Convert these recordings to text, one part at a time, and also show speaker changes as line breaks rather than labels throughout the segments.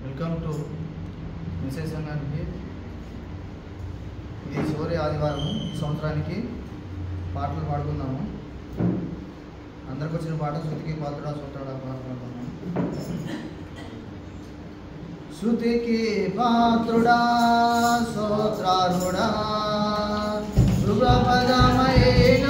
Welcome to message సంఘానికి. ఇది చివరి ఆదివారం. ఈ సంవత్సరానికి పాటలు పాడుకుందాము. అందరికి వచ్చిన పాట శృతికి పాత్రుడా సూత్రుడా పాట పాడుకుందాము. శృతికి పాత్రుడా స్తోత్రారుడా శుభపదమైన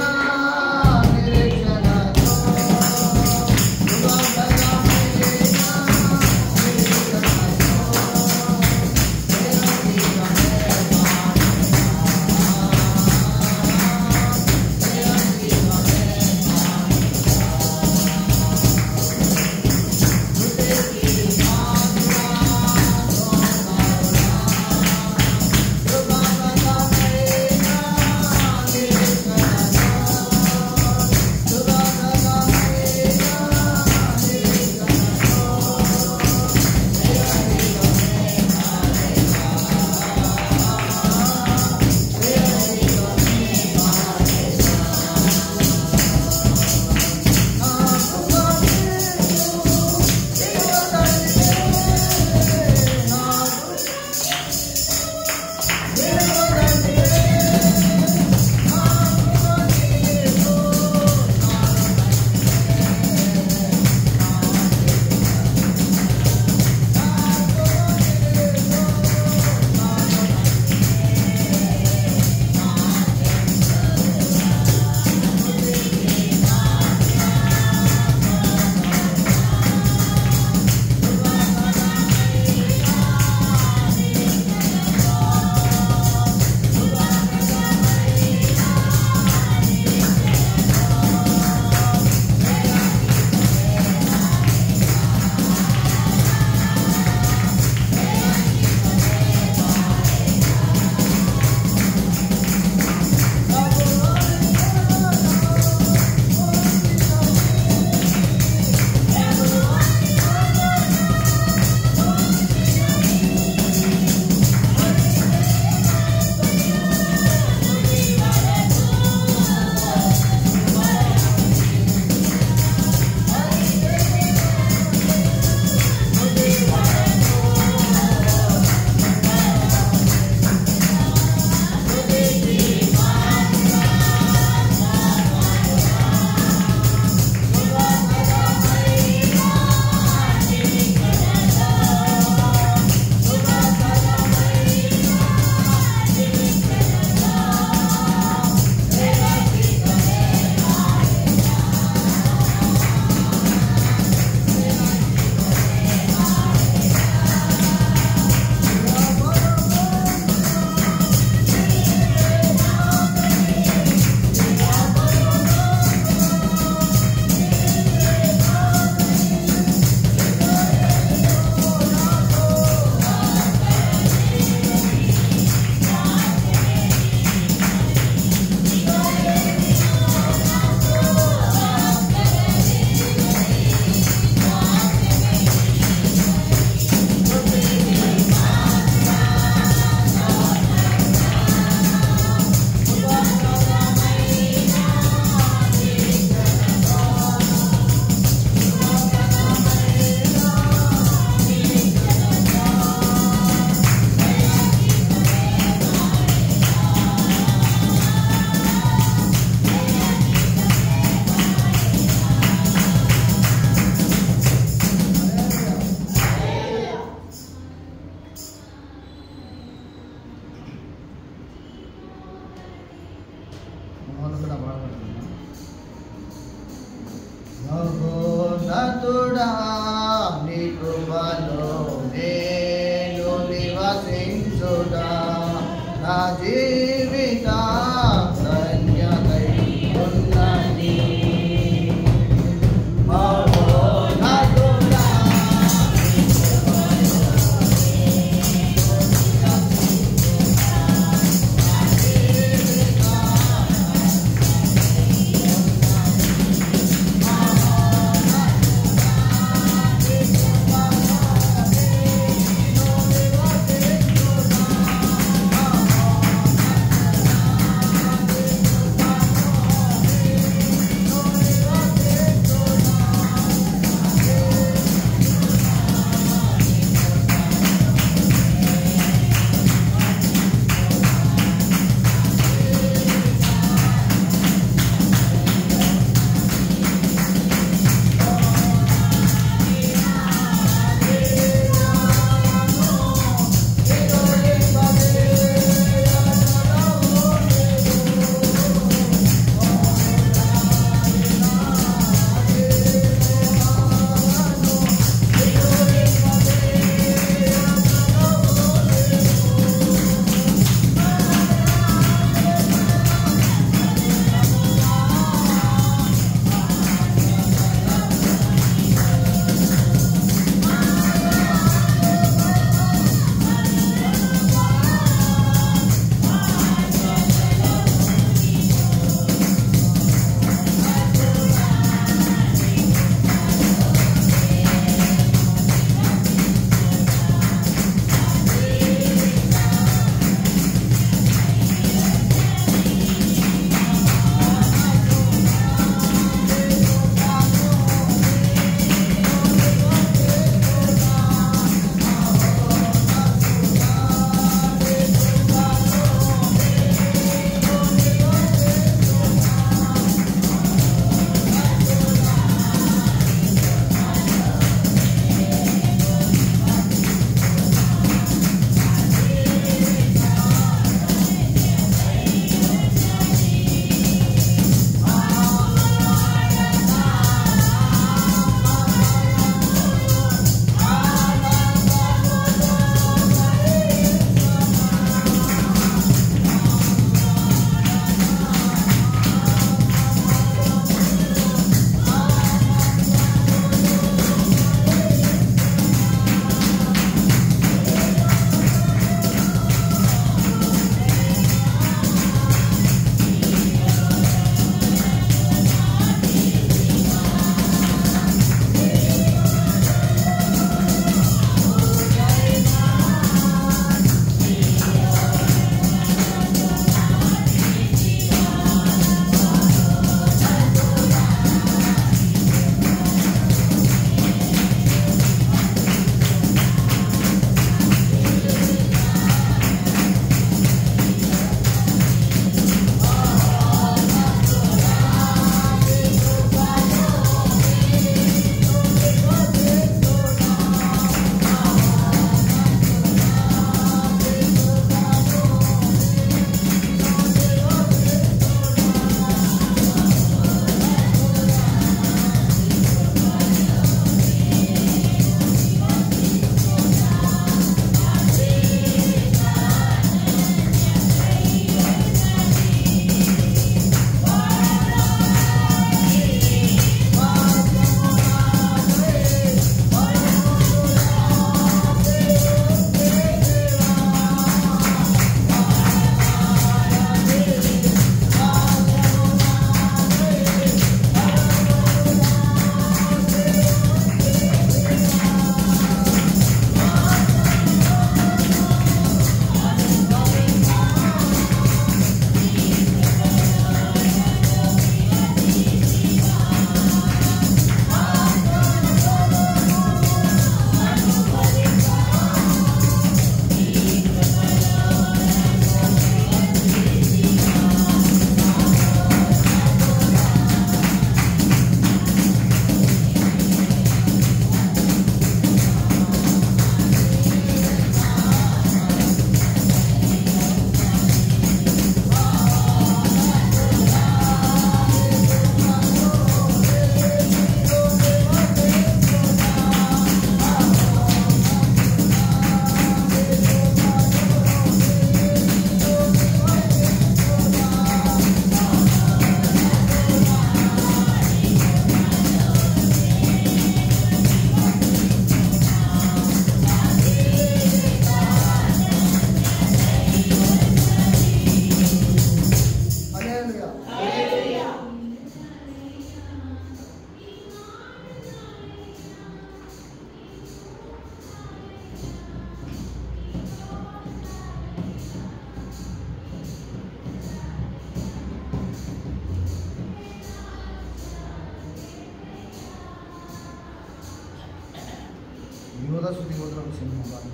యోధ శృతి గోత్రం సింహం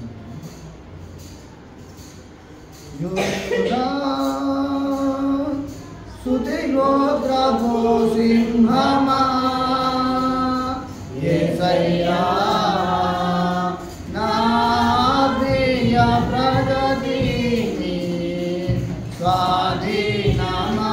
యోధ శృతి గోత్రపు సింహమా యేసయ్యా నా ప్రియ ప్రగతిని స్వాధీనమా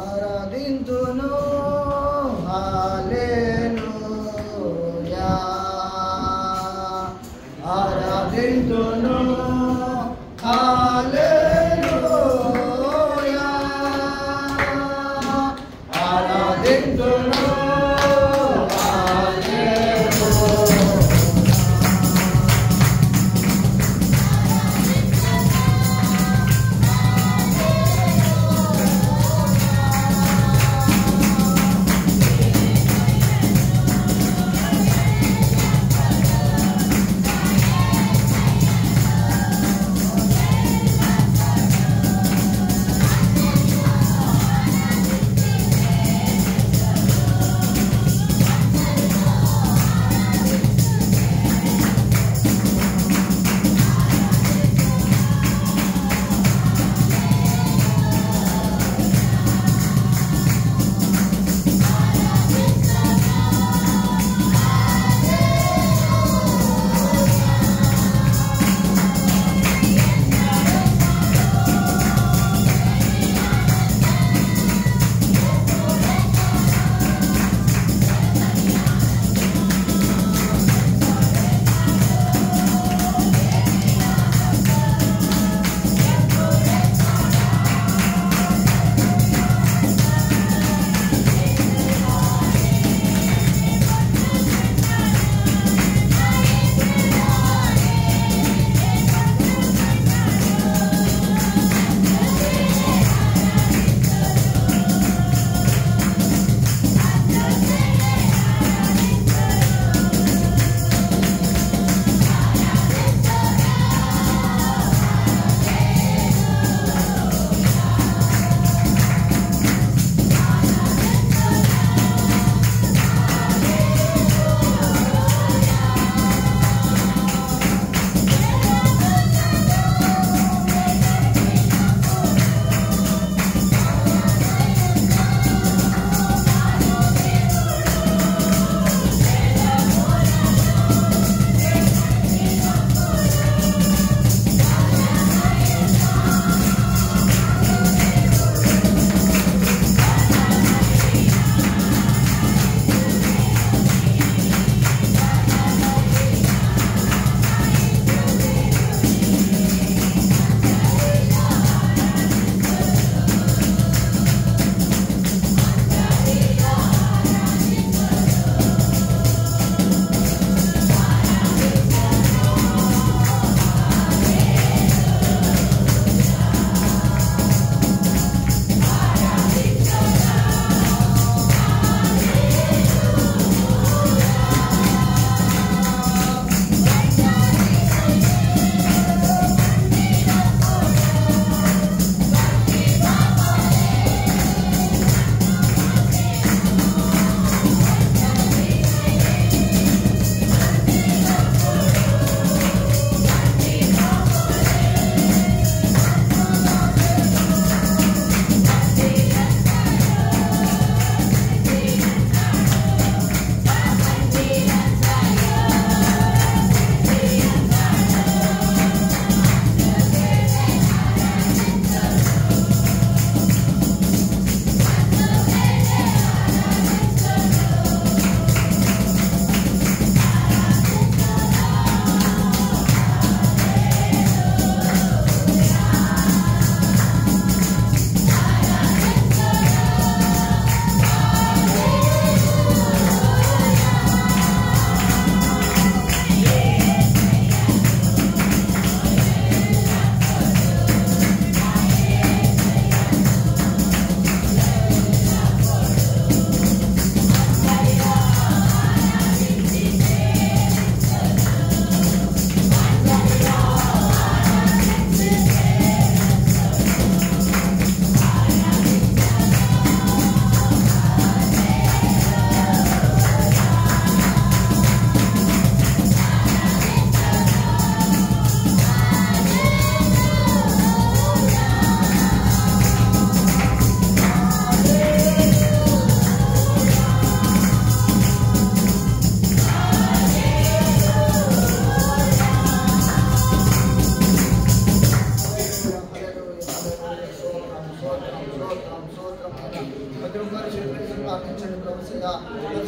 ఆరాధింతును హల్లెలూయా ఆరాధింతును హల్లెలూయా ఆరాధింతును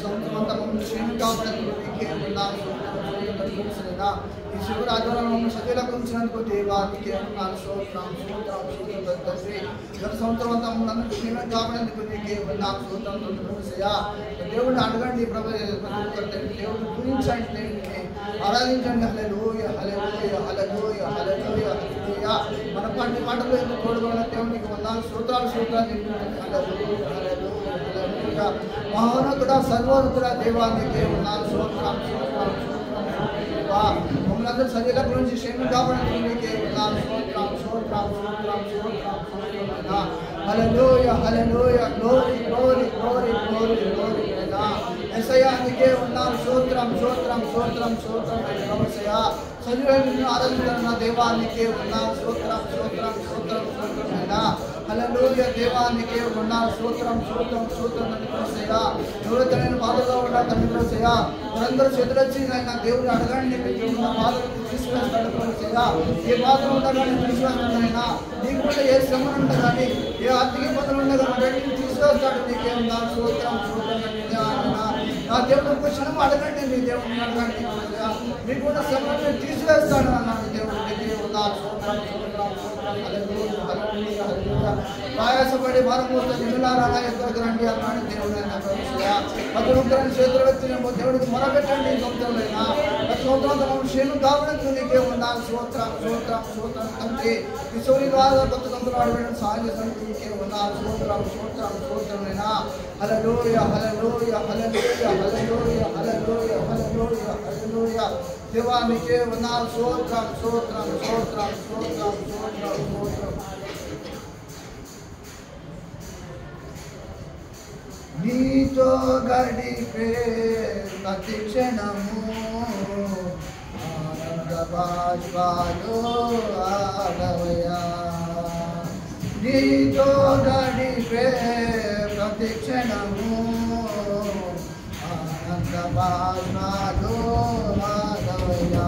సంవత్సరం మమ్మల్ని క్షేమం కాపాడని నీకే ఉన్నాను స్తోత్రం. ఈ శివుడు ఆధ్వర్యంలో మమ్మల్ని సజీలకు ఉంచినందుకు దేవా నీకే ఉన్నాను స్తోత్రం స్తోత్రం స్తోత్రం తండ్రి. గత సంవత్సరం అంతా మమ్మల్ని క్షేమం కాపాడేందుకు నీకే ఉన్నాను స్తోత్రం స్తోత్రం. దేవుడిని అడగండి ప్రభు, దేవుడిని పూజించండి, దేవుడిని ఆరాధించండి. హల్లెలూయా హల్లెలూయా హల్లెలూయా హల్లెలూయా హల్లెలూయా. మన పాటి మాటలు ఎందుకు తోడుగా దేవునికి వందనాలు స్తోత్రాలు స్తోత్రాలు చెప్తున్నాను. హల్లెలూయా హల్లెలూయా హల్లెలూయా. మహోన్నతుడా సర్వోన్నతుడా దేవానికి వందనాలు స్తోత్రం స్తోత్రం స్తోత్రం. మమ్మల్ని సజీల గురించి క్షేమం కాపాడడానికి నీకే వందనాలు స్తోత్రం స్తోత్రం స్తోత్రం స్తోత్రం స్తోత్రం. Hallelujah hallelujah glory glory glory glory glory. యేసయ్యా నీకే వందనాలు స్తోత్రం స్తోత్రం స్తోత్రం స్తోత్రం. యేసయ్యా సజీవులను ఆరాధించిన దేవానికి వందనాలు స్తోత్రం స్తోత్రం స్తోత్రం స్తోత్రం. హల్లెలూయా దేవానికి వందనాలు స్తోత్రం స్తోత్రం స్తోత్రం. యేసయ్యా ఎవరైతే నేను బాధలో ఉన్నా తండ్రి యేసయ్యా వారందరూ చేతులొచ్చి ఆయన దేవుని అడగండి, నా బాధలను తీసుకువేస్తాడు. యేసయ్యా ఏ బాధలు ఉన్నా కానీ తీసుకువేస్తాడు. అయినా నీకు కూడా ఏ శ్రమ ఉంటే కానీ ఏ ఆర్థిక ఇబ్బందులు ఉన్నా కానీ తీసుకువేస్తాడు. నీకే వందనాలు స్తోత్రం స్తోత్రం. నా దేవుడు క్వశ్చన్ అడగండి, మీ దేవుడిని అడగండి, మీకు కూడా శ్రమను తీసివేస్తాడు అన్నాడు దేవుడు. నీకే వందనాలు స్తోత్రం స్తోత్రం స్తోత్రం. హల్లెలూయా హల్లెలూయా హల్లెలూయా. ప్రయాసపడి భారం మోస్తే నిలులారా ఎక్కడికి రండి అన్నాడు దేవుడు. అతను ఉగ్రాన్ని చేతులు వ్యక్తి దేవుడికి మొరపెట్టండి. సంవత్సరంలో సంవత్సరంతో మనం క్షేమం కావడానికి నీకే వందనాలు స్తోత్రం స్తోత్రం స్తోత్రం తండ్రి. ఈ సూర్య ద్వారా కొత్త సంవత్సరం ఆడవేయడం సహాయం చేస్తానికి నీకే వందనాలు స్తోత్రం స్తోత్రం స్తోత్రమైనా. హల్లెలూయా హల్లెలూయా హల్లెలూయా హల్లెలూయా హల్లెలూయా హల్లెలూయా హల్లెలూయా. దేవానికే వందనాలు స్తోత్రం స్తోత్రం స్తోత్రం స్తోత్రం స్తోత్రం స్తోత్రం. నీతో గడిపే ప్రతి క్షణము ఆనంద బాష్పాలు ఆగవయ్యా. నీతో గడిపే ప్రతి క్షణము ఆనంద బాష్పాలు ఆగవయ్యా.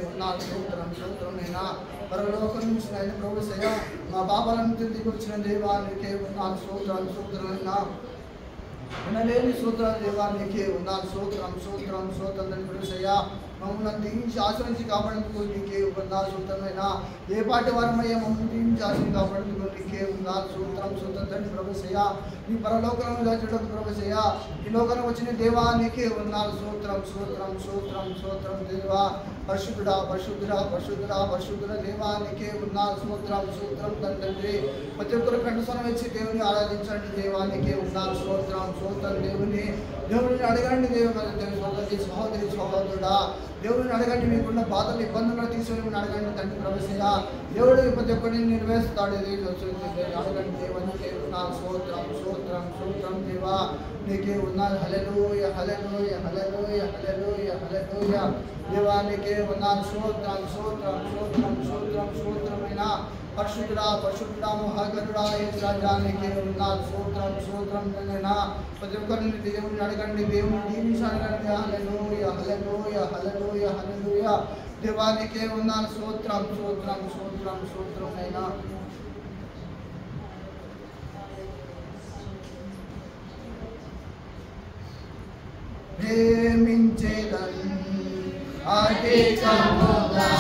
వందనాలు స్తోత్రం స్తోత్రం నైనా పరలోకం నుంచి నైనా ప్రభువయ్యా మా పాపాలను తిరిగికొచ్చిన దేవానికి వందనాలు స్తోత్రం స్తోత్రం నైనా వినలేని స్తోత్రాలు దేవానికి వందనాలు స్తోత్రం స్తోత్రం స్తోత్రం తండ్రి ప్రభువయ్యా మమ్మల్ని దీవించి ఆశ్రయించి కాపాడేందుకు నీకే వందనాలు స్తోత్రమైనా ఏ పాటి వారమయ్యా మమ్మల్ని దీవించి ఆశ్రయించి కాపాడేందుకు నీకే వందనాలు స్తోత్రం స్తోత్రం తండ్రి ప్రభువయ్యా నీ పరలోకంలో దాచుటకు ప్రభువయ్యా ఈ లోకంలో వచ్చిన దేవా నీకే వందనాలు స్తోత్రం స్తోత్రం స్తోత్రం స్తోత్రం దేవా పరిశుద్ధుడా పరిశుద్ధుడా పరిశుద్ధుడా పరిశుద్ధుడ దేవా నీకే వందనాలు స్తోత్రం స్తోత్రం తండ్రి ప్రతి ఒక్కరు కంఠస్వరం వచ్చి దేవుని ఆరాధించండి దేవా నీకే వందనాలు స్తోత్రం స్తోత్రం దేవుని అడగండి దేవుని సహోదరి సహోదరుడా దేవుడిని అడగండి మీకున్న బాధలు ఇబ్బందులను తీసుకొని అడగండి తండ్రి ప్రభువయ్యా దేవుడు ప్రతి ఒక్కరిని నెరవేరుస్తాడు అడగండి దేవునికి వందనాలు స్తోత్రం స్తోత్రం స్తోత్రం దేవా నీకే వందనాలు హల్లెలూయా హల్లెలూయా హల్లెలూయా హల్లెలూయా హల్లెలూయా దేవా నీకే వందనాలు స్తోత్రం స్తోత్రం స్తోత్రం స్తోత్రం స్తోత్రమైన పరిశుద్ధుడా పరిశుద్ధుడా మహాగరుడా యేసు రాజా నీకే వందనాలు స్తోత్రం స్తోత్రం నైనా ప్రతి ఒక్కరిని దేవుని అడగండి దేవుని దీవించి అడగండి హల్లెలూయా హల్లెలూయా హల్లెలూయా హల్లెలూయా దేవా నీకే వందనాలు స్తోత్రం స్తోత్రం స్తోత్రం స్తోత్రం నైనా ప్రేమించేదన్ అధికముగా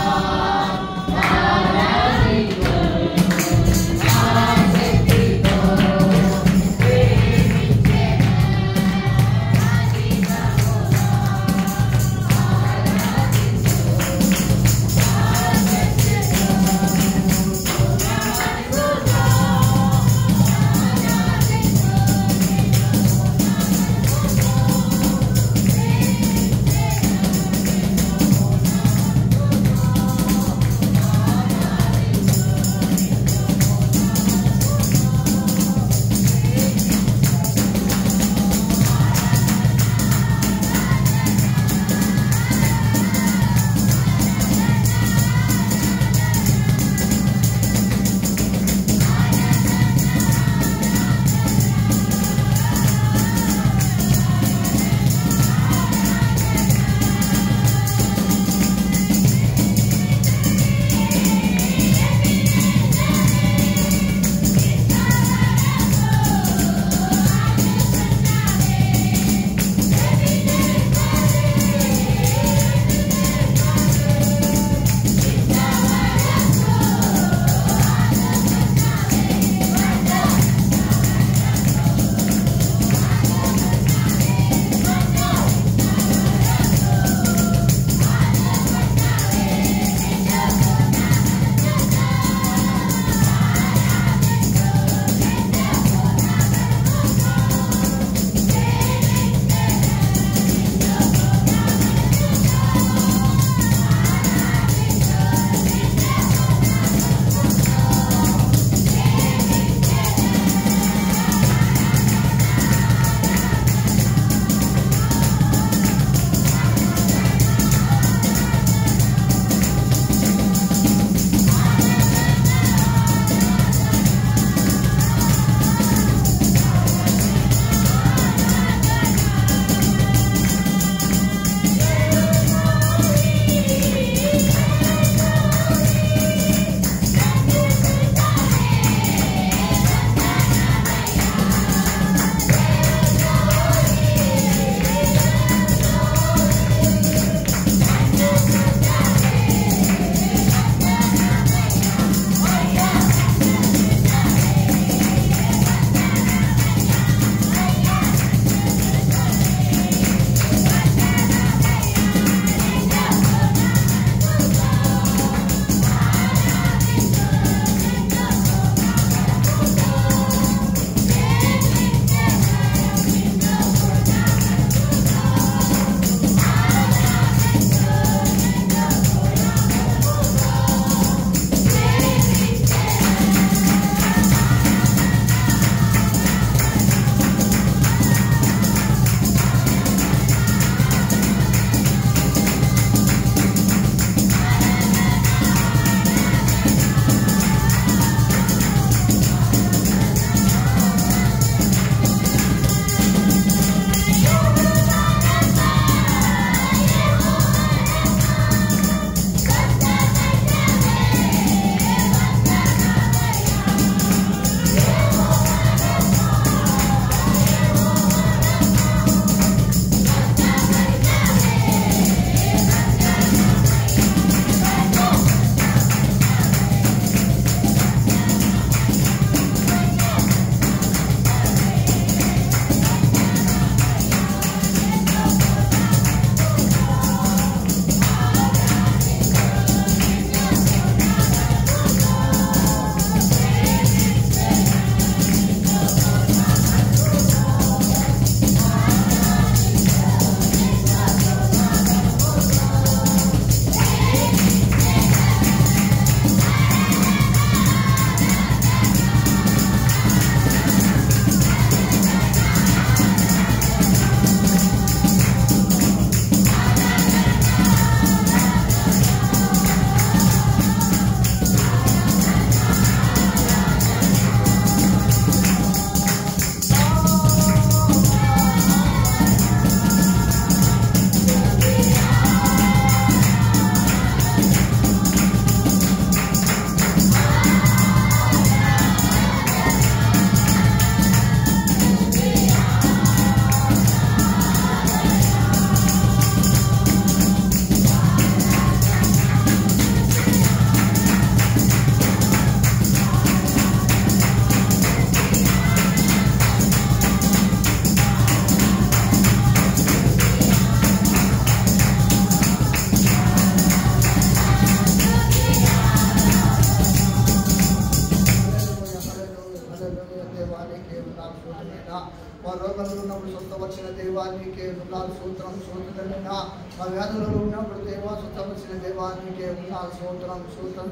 రోగంలో ఉన్నప్పుడు స్వస్థపరిచిన దేవానికి ఉన్నాలు సూత్రం సూత్రమైన మా వ్యాధులలో ఉన్నప్పుడు దేవా స్వస్థపరిచిన దేవానికి ఉన్నాలు సూత్రం సూత్రం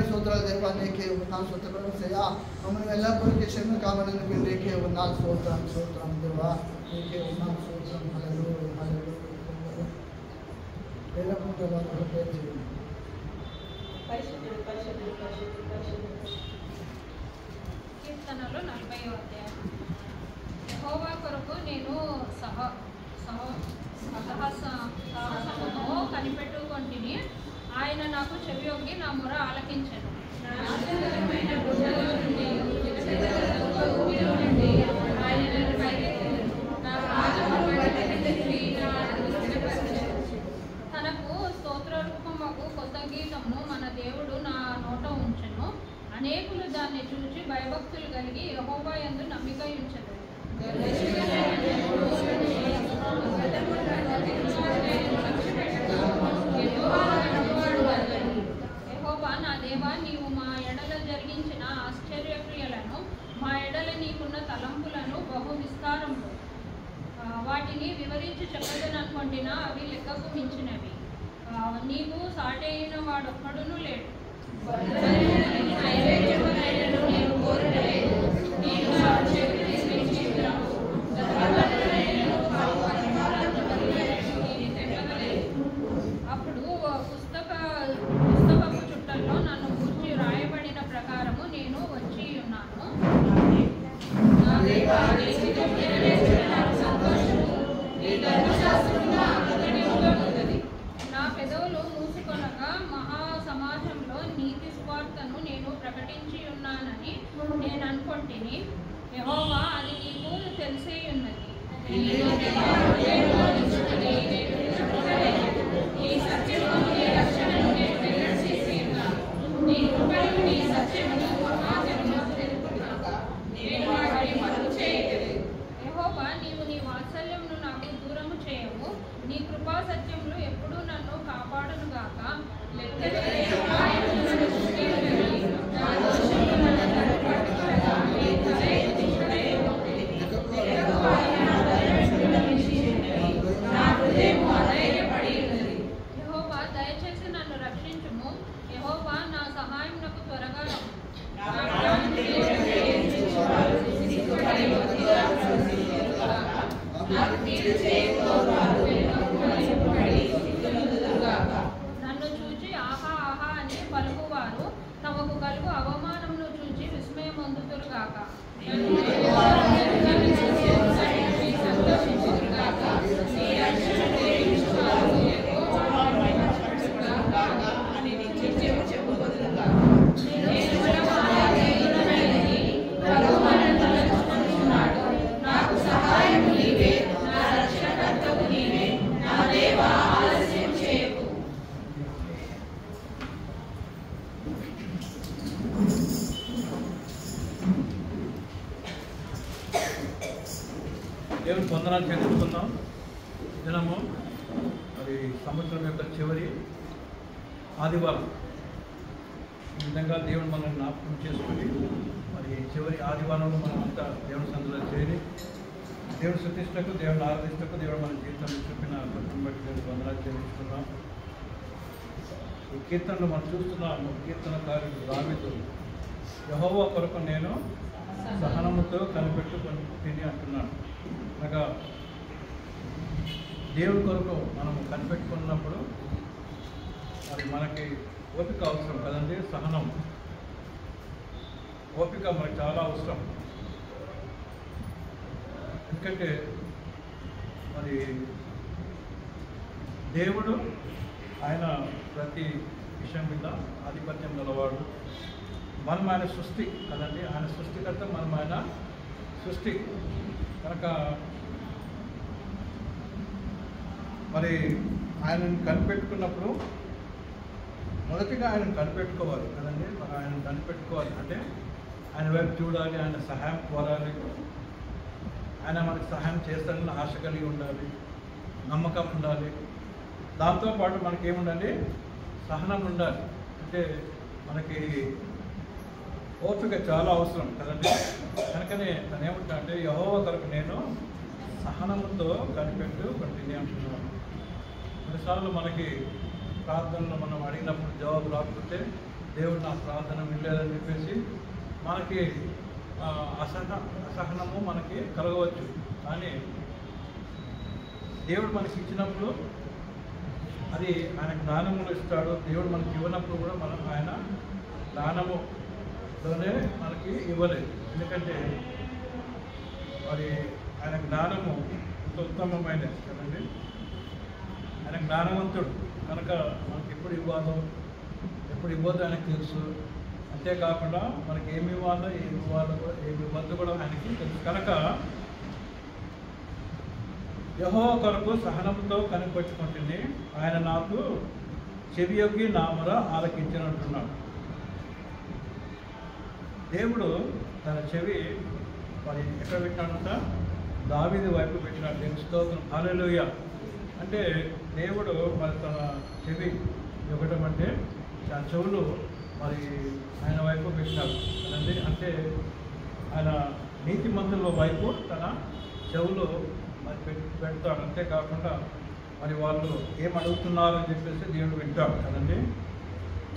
సూత్రాల దేవానికి ఉన్నాలు సూత్రం చేయ మమ్మల్ని ఎల్లప్పుడూ క్షేమ కావాలని నీకే ఉన్నాలు సూత్రం సూత్రం దేవా నీకే ఉన్నాలు సూత్రం
కీర్తనలు 40వ అధ్యాయం. యెహోవా కొరకు నేను సాహసముతో కనిపెట్టుకొంటిని. ఆయన నాకు చెవియొగ్గి నా మొర ఆలకించెను. తనకు స్తోత్రరూపముకు కొత్త గీతమును మన దేవుడు నా నోట ఉంచెను. అనేకులు దాన్ని చూచి భయభక్తులు కలిగి యెహోవా యందు నమ్మిక ఉంచెదరు. యెహోవా నా దేవా, నీవు మా ఎడల జరిగించిన ఆశ్చర్యక్రియలను, మా ఎడల నీకున్న తలంపులను బహు విస్తారములు. వాటిని వివరించి చెప్పదననుకొంటినా అవి లెక్కకు మించినవి. నీకు సాటి అయిన వాడొక్కడును లేడు. అప్పుడు పుస్తకపు చుట్టల్లో నన్ను గూర్చి రాయబడిన ప్రకారము నేను వచ్చి ఉన్నాను. నా పెదవులు మూసుకొనగా మహా సమాజంలో నీతి స్వార్థను నేను ప్రకటించి ఉన్నానని నేను అనుకొంటిని. యెహోవా, అది నీకు తెలిసే ఉన్నది. యెహోవా, నీవు నీ వాత్సల్యమును నాకు దూరము చేయవు. నీ కృపా సత్యములు ఎప్పుడూ నన్ను కాపాడును గాక. యెహోవా, దయచేసి నన్ను రక్షించుము. యెహోవా, నా సహాయమునకు త్వరగా రమ్ము. నన్ను చూచి ఆహా ఆహా అని పలుకువారు తమకు కలుగు అవమానమును చూచి విస్మయం పొందుతురుగాక.
దేవుని వందనాలు చెల్లిస్తున్నాం. దినము మరి సంవత్సరం యొక్క చివరి ఆదివారం. ఈ విధంగా దేవుని మనల్ని జ్ఞాపకం చేసుకుని మరి చివరి ఆదివారంలో మనం అంతా దేవుని సందులో చేరి దేవుని శుద్ధిష్టకు, దేవుని ఆరాధిస్తకు, దేవుడు మన జీవితంలో చూపిన కృపను బట్టి దేవుని వందనాలు చెల్లిస్తున్నాం. ఈ కీర్తనలు మనం చూస్తున్నాము. కీర్తనకారుడు దావీదు యెహోవా కొరకు నేను సహనముతో కనిపెట్టుకొని అంటున్నాను. అనగా దేవుడి కొరకు మనం కనిపెట్టుకున్నప్పుడు మరి మనకి ఓపిక అవసరం కదండి. సహనం, ఓపిక మనకు చాలా అవసరం. ఎందుకంటే మరి దేవుడు ఆయన ప్రతి విషయం మీద ఆధిపత్యం గలవాడు. మనం ఆయన సృష్టి కదండి. ఆయన సృష్టికర్త, మనం ఆయన సృష్టి కనుక మరి ఆయనను కనిపెట్టుకున్నప్పుడు మొదటిగా ఆయనను కనిపెట్టుకోవాలి కదండి. ఆయనను కనిపెట్టుకోవాలి అంటే ఆయన వైపు చూడాలి, ఆయన సహాయం కోరాలి, ఆయన మనకు సహాయం చేస్తాడని ఆశ కలిగి ఉండాలి, నమ్మకం ఉండాలి. దాంతోపాటు మనకేముండాలి, సహనం ఉండాలి. అంటే మనకి ఓపిక చాలా అవసరం కదండి. కనుకనే తను ఏమంటా అంటే యెహోవా కొరకు నేను సహనముతో కనిపెట్టు పట్టింది అంటున్నాను. కొన్నిసార్లు మనకి ప్రార్థనలో మనం అడిగినప్పుడు జవాబు రాకపోతే దేవుడు నా ప్రార్థన వినలేదని చెప్పేసి మనకి అసహనము మనకి కలగవచ్చు. కానీ దేవుడు మనకి ఇచ్చినప్పుడు అది ఆయన జ్ఞానములు ఇస్తాడు. దేవుడు మనకి ఇవ్వనప్పుడు కూడా మనం ఆయన జ్ఞానములోనే మనకి ఇవ్వలేదు. ఎందుకంటే మరి ఆయన జ్ఞానము ఇంత ఉత్తమమైనది కదండి. ఆయన జ్ఞానవంతుడు కనుక మనకి ఎప్పుడు ఇవ్వద్దు ఆయనకు తెలుసు. అంతేకాకుండా మనకి ఏమి ఇవ్వాలో ఏమి ఇవ్వద్దు కూడా ఆయనకి తెలుసు. కనుక యెహోవా కొరకు సహనంతో కనిపెట్టుకుంటుంది. ఆయన నాకు చెవియొగ్గి నా మొర ఆలకించినట్టున్నాడు. దేవుడు తన చెవి మరి ఎక్కడ పెట్టాడంట? దావీదు వైపు పెట్టినాడు. దేవుని స్తోత్రం, హల్లెలూయా. అంటే దేవుడు మరి తన చెవి ఇవ్వటం అంటే ఆ చెవులు మరి ఆయన వైపు పెట్టినాడు కదండి. అంటే ఆయన నీతిమంతుల వైపు తన చెవులు మరి పెడతాడు. అంతేకాకుండా మరి వాళ్ళు ఏం అడుగుతున్నారు అని చెప్పేసి దేవుడు వింటాడు కదండి.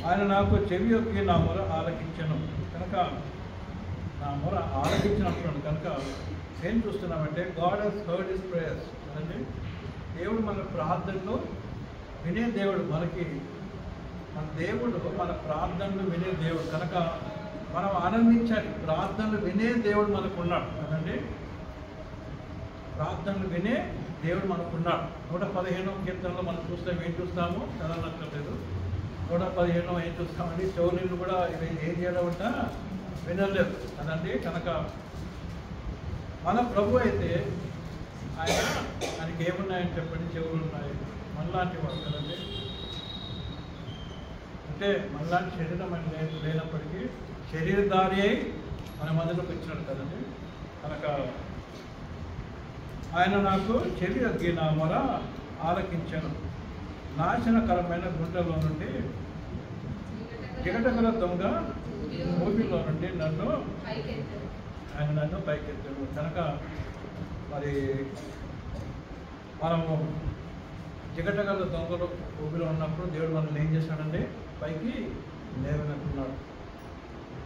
ఆయన నాకు చెవి యొక్కి నా మొర ఆలకించను. కనుక నా మొర ఆలకించినప్పుడు కనుక ఏం చూస్తున్నామంటే God has heard his prayers కదండి. దేవుడు మన ప్రార్థనలు వినే దేవుడు. మన దేవుడు మన ప్రార్థనలు వినే దేవుడు కనుక మనం ఆనందించాలి. ప్రార్థనలు వినే దేవుడు మనకు ఉన్నాడు కదండి. ప్రార్థనలు వినే దేవుడు మనకున్నాడు. 115వ కీర్తనలో మనం చూస్తాం. ఏం చూస్తాము? చదవనక్కర్లేదు. 115 ఏం చూస్తామండి? చెవులు కూడా ఇవి ఏం చేయడం అంట వినలేదు కదండి. కనుక మన ప్రభు అయితే ఆయనకి ఏమున్నాయని చెప్పండి? చెవులు ఉన్నాయి. మనలాంటి వాడు కదండి. అంటే మనలాంటి శరీరం అని లేనప్పటికీ శరీరధారి అయి మన మధ్యలోకి వచ్చినాడు కదండి. కనుక ఆయన నాకు చెవి యొగ్గి నా మొర ఆలకించాను. నాశనకరమైన గుండెలో నుండి జిగటగల దొంగ ఊపిలో నుండి ఆయన నన్ను పైకెత్తాడు. కనుక మరి మనము జిగటగల దొంగలు ఊపిలో ఉన్నప్పుడు దేవుడు మనల్ని ఏం చేశాడండి? పైకి లేవనెత్తున్నాడు.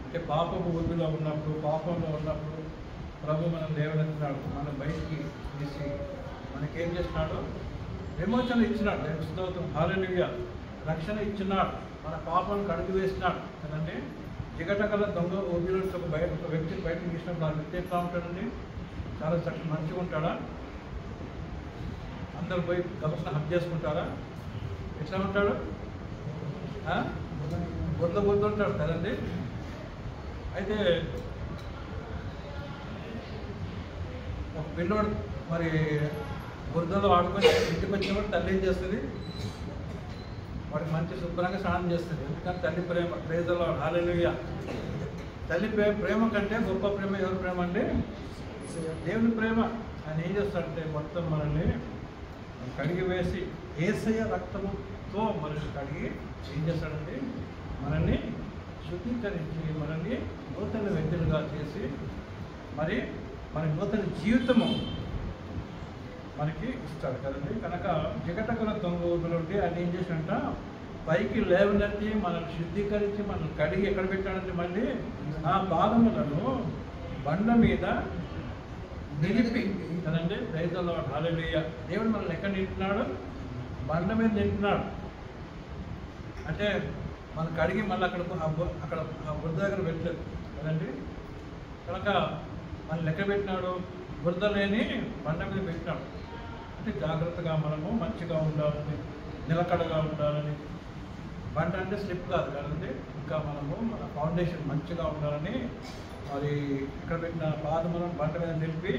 అంటే పాపపు ఊపిలో ఉన్నప్పుడు, పాపంలో ఉన్నప్పుడు ప్రభు మనం లేవనెత్తున్నాడు. మనం బయటికి తీసి మనకేం చేస్తున్నాడు? విమోచన ఇచ్చినాడు. దేవుని స్తోత్రం, హల్లెలూయా. రక్షణ ఇచ్చినాడు. మన పాపాలను కడిగి వేసినాడు కదండి. జిగటగల దొంగ ఊపిలో ఒక వ్యక్తిని బయటకు తీసినప్పుడు ఆ వ్యక్తి ఎట్లా ఉంటాడండి? చాలా మంచిగా ఉంటాడా? అందరు పోయి గబసన హక్ చేసుకుంటారా? ఎట్లా ఉంటాడు? బుద్ధ ఉంటాడు కదండి. అయితే ఒక పిల్లోడు మరి బురదలో ఆడుకొని ఇంటికి వచ్చినప్పుడు తల్లి ఏం చేస్తుంది? వాడికి మంచి శుభ్రంగా స్నానం చేస్తుంది. ఎందుకంటే తల్లి ప్రేమ. ప్రేజలో హల్లెలూయా. తల్లి ప్రేమ కంటే గొప్ప ప్రేమ ఎవరి ప్రేమ అంటే? దేవుని ప్రేమ. ఆయన ఏం చేస్తాడంటే మొత్తం మనల్ని కడిగి వేసి యేసయ్య రక్తముతో మనల్ని కడిగి ఏం చేస్తాడంటే మనల్ని శుద్ధీకరించి మనల్ని నూతన వ్యక్తులుగా చేసి మరి మన నూతన జీవితము మనకి ఇస్తాడు కదండి. కనుక జిగటగల దొంగ ఊపిలోండి ఆయన ఏం చేసినంట? పైకి లేవనెత్తి మనల్ని శుద్ధీకరించి మనల్ని కడిగి ఎక్కడ పెట్టాడంటే మళ్ళీ ఆ పాదములను బండ మీద నిలిపి కదండి. రైతుల్లో హల్లెలూయా. దేవుడు మనల్ని ఎక్కడ నింటున్నాడు? బండ మీద నింటున్నాడు. అంటే మనం కడిగి మళ్ళీ అక్కడ బురద దగ్గర పెట్టలేదు కదండి. కనుక మనం లెక్క పెట్టినాడు, బురద లేని బండ మీద పెట్టినాడు. అంటే జాగ్రత్తగా మనము మంచిగా ఉండాలని, నిలకడగా ఉండాలని. బండ అంటే స్లిప్ కాదు కదండి. ఇంకా మనము మన ఫౌండేషన్ మంచిగా ఉండాలని మరి ఇక్కడ పెట్టిన పాదములను బండ మీద నిలిపి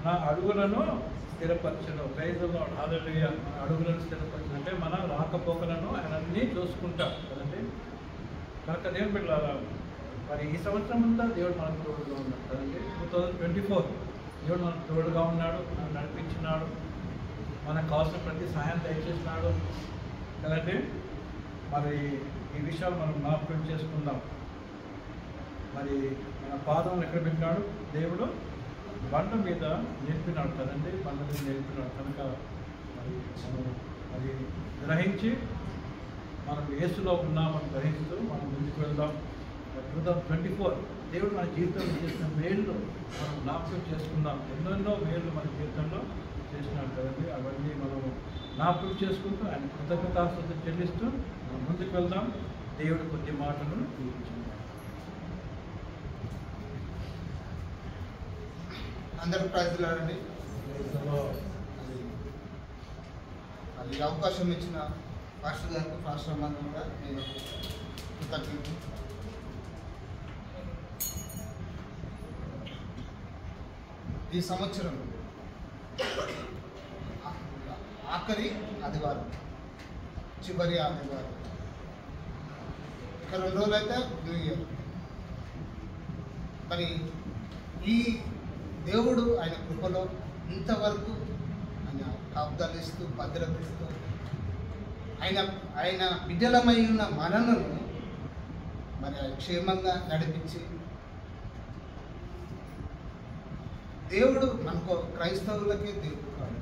నా అడుగులను స్థిరపరచను. ప్రైజులో హల్లెలూయా. మన అడుగులను స్థిరపరచను అంటే మన రాకపోకలను ఆయన అన్నీ చూసుకుంటాడు కదండి. కనుక దేవుని బిడ్డలారా మరి ఈ సంవత్సరం అంతా దేవుడు మనకు తోడుగా ఉన్నాడు కదండి. 2024 దేవుడు మనకు తోడుగా ఉన్నాడు, మనకు నడిపించినాడు, మనకు కావాల్సిన ప్రతి సహాయం దయచేసినాడు కదండి. మరి ఈ విషయాలు మనం జ్ఞాపకం చేసుకుందాం. మరి మన పాదం ఎక్కడ పెట్టినాడు? దేవుడు బండ మీద నేర్పినాడు కదండి, బండ మీద నేర్పినాడు కనుక మరి మనం అది గ్రహించి మనం యేసులో ఉన్నామని గ్రహిస్తూ మనం ముందుకు వెళ్దాం. 2024 దేవుడు మన జీవితంలో చేసిన మేళ్ళు మనం జ్ఞాపకం చేసుకుందాం. ఎన్నెన్నో మేళ్ళు మన జీవితంలో చేసినాడు కదండి, అవన్నీ మనం జ్ఞాపకం చేసుకుంటూ ఆయన కృతజ్ఞతాస్తుతులు చెల్లిస్తూ మనం ముందుకు వెళ్దాం. దేవుడు కొద్ది మాటలను దీవించింది.
అందరూ ప్రైజ్లాడండి. అది అవకాశం ఇచ్చిన పాస్టర్ గారికి, పాస్టర్ అమ్మని కూడా నేను కృతజ్ఞతలు. ఈ సంవత్సరం ఆఖరి ఆదివారం, చివరి ఆదివారం, ఇక 2 రోజులు అయితే న్యూ ఇయర్. మరి ఈ దేవుడు ఆయన కృపలో ఇంతవరకు ఆయన కాపుదలు ఇస్తూ భద్రత ఇస్తూ ఆయన బిడ్డలమై ఉన్న మనను మరి క్షేమంగా నడిపించి దేవుడు మనకు క్రైస్తవులకే దేవుడు కాదు,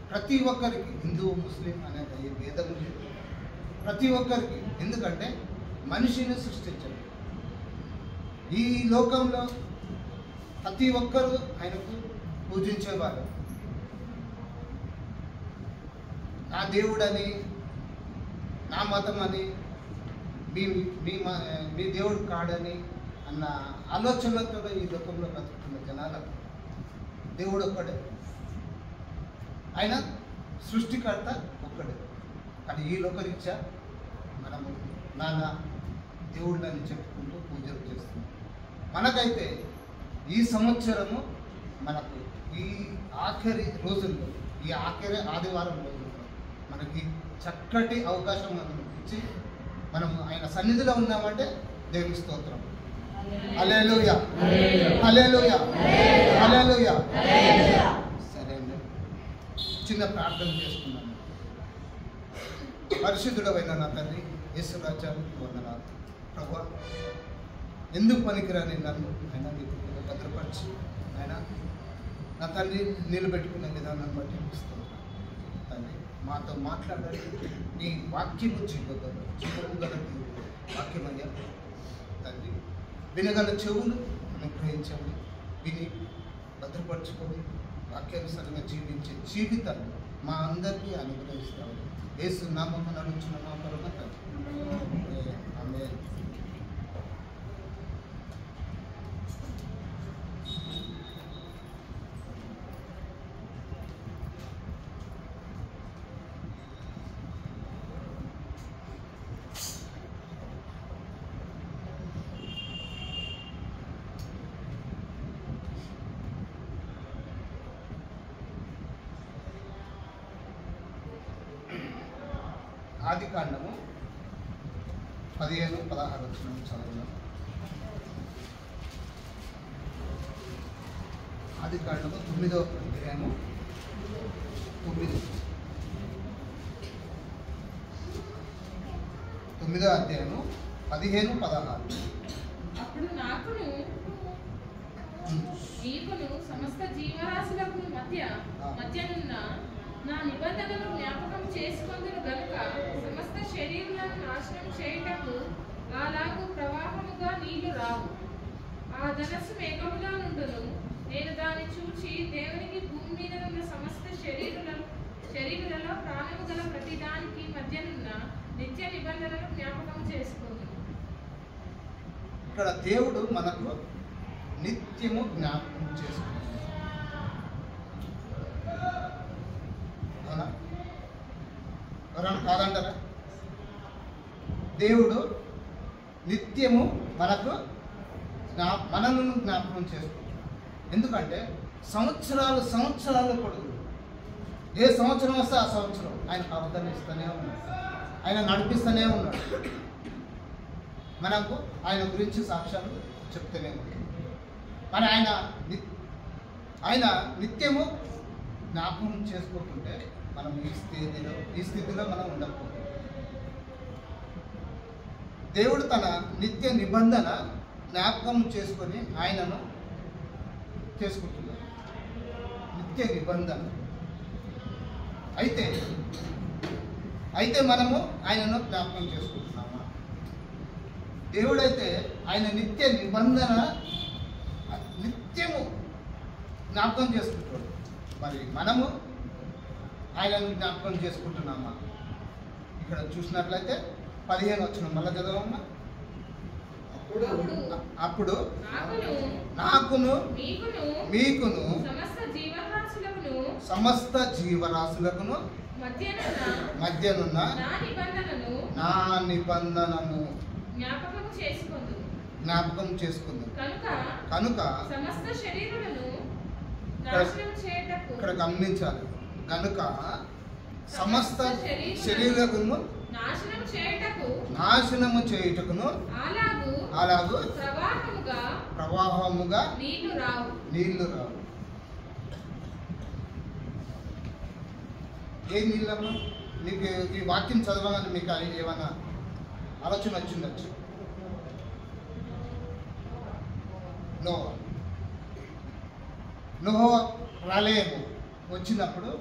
ప్రతి ఒక్కరికి, హిందూ ముస్లిం అనేది భేదం లేదు, ప్రతి ఒక్కరికి. ఎందుకంటే మనిషిని సృష్టించాడు. ఈ లోకంలో ప్రతి ఒక్కరూ ఆయనకు పూజించేవారు. నా దేవుడని, నా మతం అని, మీ దేవుడు కాడని అన్న ఆలోచనలతో ఈ లోకంలో బతుకుతున్న జనాలకు దేవుడు ఒక్కడే, ఆయన సృష్టికర్త ఒక్కడే. కానీ ఈ లోకరీత్యా మనము నానా దేవుళ్ళని చెప్పుకుంటూ పూజలు చేస్తున్నాం. మనకైతే ఈ సంవత్సరము మనకు ఈ ఆఖరి రోజుల్లో, ఈ ఆఖరి ఆదివారం రోజుల్లో మనకి చక్కటి అవకాశం మనకు ఇచ్చి మనం ఆయన సన్నిధిలో ఉన్నామంటే దేవుని స్తోత్రం. హల్లెలూయా, హల్లెలూయా, హల్లెలూయా. సరే అండి, చిన్న ప్రార్థన చేసుకున్నాను. పరిశుద్ధుడవైన నా తండ్రి యేసురాజానికి వందనాలు. ప్రభువా, ఎందుకు పనికిరాని నన్ను ఆయన నీకు భద్రపరిచి ఆయన నా తండ్రి నిలబెట్టుకునే విధానం బట్టి ఇస్తున్నాను. తండ్రి మాతో మాట్లాడాలి. నీ వాక్యము జీవము గల వాక్యమయ్యా తండ్రి, వినగల చెవులు అనుగ్రహించండి. విని భద్రపరచుకొని వాక్యానుసారంగా జీవించే జీవితాన్ని మా అందరికీ అనుగ్రహిస్తామని యేసు నామమున అడుగుచున్న మా పరమ తండ్రి, ఆమేన్. ఆది కాండము 15-16 వచ్చిన చదువుదాం. ఆది కాండము 9వ అధ్యాయము 9వ అధ్యాయము 15-16.
అప్పుడు నాకును నీకును సమస్త జీవరాశులకు మధ్యనున్న నా నిబంధనను జ్ఞాపకం చేసుకొందును గనుక సమస్త శరీరులను నాశనం చేయుటకు అలాగు ప్రవాహముగా నీళ్లు రావు. ఆ ధనస్సు మేఘముగా నుండును. నేను దాన్ని చూచి దేవునికి భూమి మీద ఉన్న సమస్త శరీరులలో ప్రాణము గల ప్రతిదానికి మధ్యనున్న నిత్య నిబంధనను జ్ఞాపకం చేసుకొందును.
ఇక్కడ దేవుడు మనకు నిత్యము జ్ఞాపకం చేసుకుంటాడు. అవునా? ఎవరైనా కాదంటారా? దేవుడు నిత్యము మనను జ్ఞాపకం చేసుకుంటాడు. ఎందుకంటే సంవత్సరాలు పొడుగు, ఏ సంవత్సరం వస్తే ఆ సంవత్సరం ఆయన అవతరణ ఇస్తూనే ఉన్నాడు, ఆయన నడిపిస్తూనే ఉన్నాడు. మనకు ఆయన గురించి సాక్ష్యాలు చెప్తూనే ఉన్నాడు. మరి ఆయన నిత్యము జ్ఞాపకం చేసుకోకుంటే మనం ఈ స్థితిలో మనం ఉండకపోతాం. దేవుడు తన నిత్య నిబంధన జ్ఞాపకం చేసుకొని ఆయనను చేసుకుంటున్నాడు. నిత్య నిబంధన. అయితే మనము ఆయనను జ్ఞాపకం చేసుకుంటున్నామా? దేవుడైతే ఆయన నిత్య నిబంధన నిత్యము జ్ఞాపకం చేసుకుంటాడు. మరి మనము ఆయనను జ్ఞాపకం చేసుకుంటున్నామా? ఇక్కడ చూసినట్లయితే 15 వచనం మళ్ళా చదవమ్మా. అప్పుడు నాకును మీకును సమస్త జీవరాశులకును మధ్యనున్న నా నిబంధనను జ్ఞాపకం చేసుకుంది. కనుక ఇక్కడ గమనించాలి. కనుక సమస్త శరీరమును నాశనము చేయుటకును అలాగూ ప్రవాహముగా నీళ్లు రావు. ఏ నీళ్ళమ్మా? మీకు ఈ వాక్యం చదవగానే మీకు ఏమైనా ఆలోచన వచ్చిండొచ్చు. నోహా ప్రళయము వచ్చినప్పుడు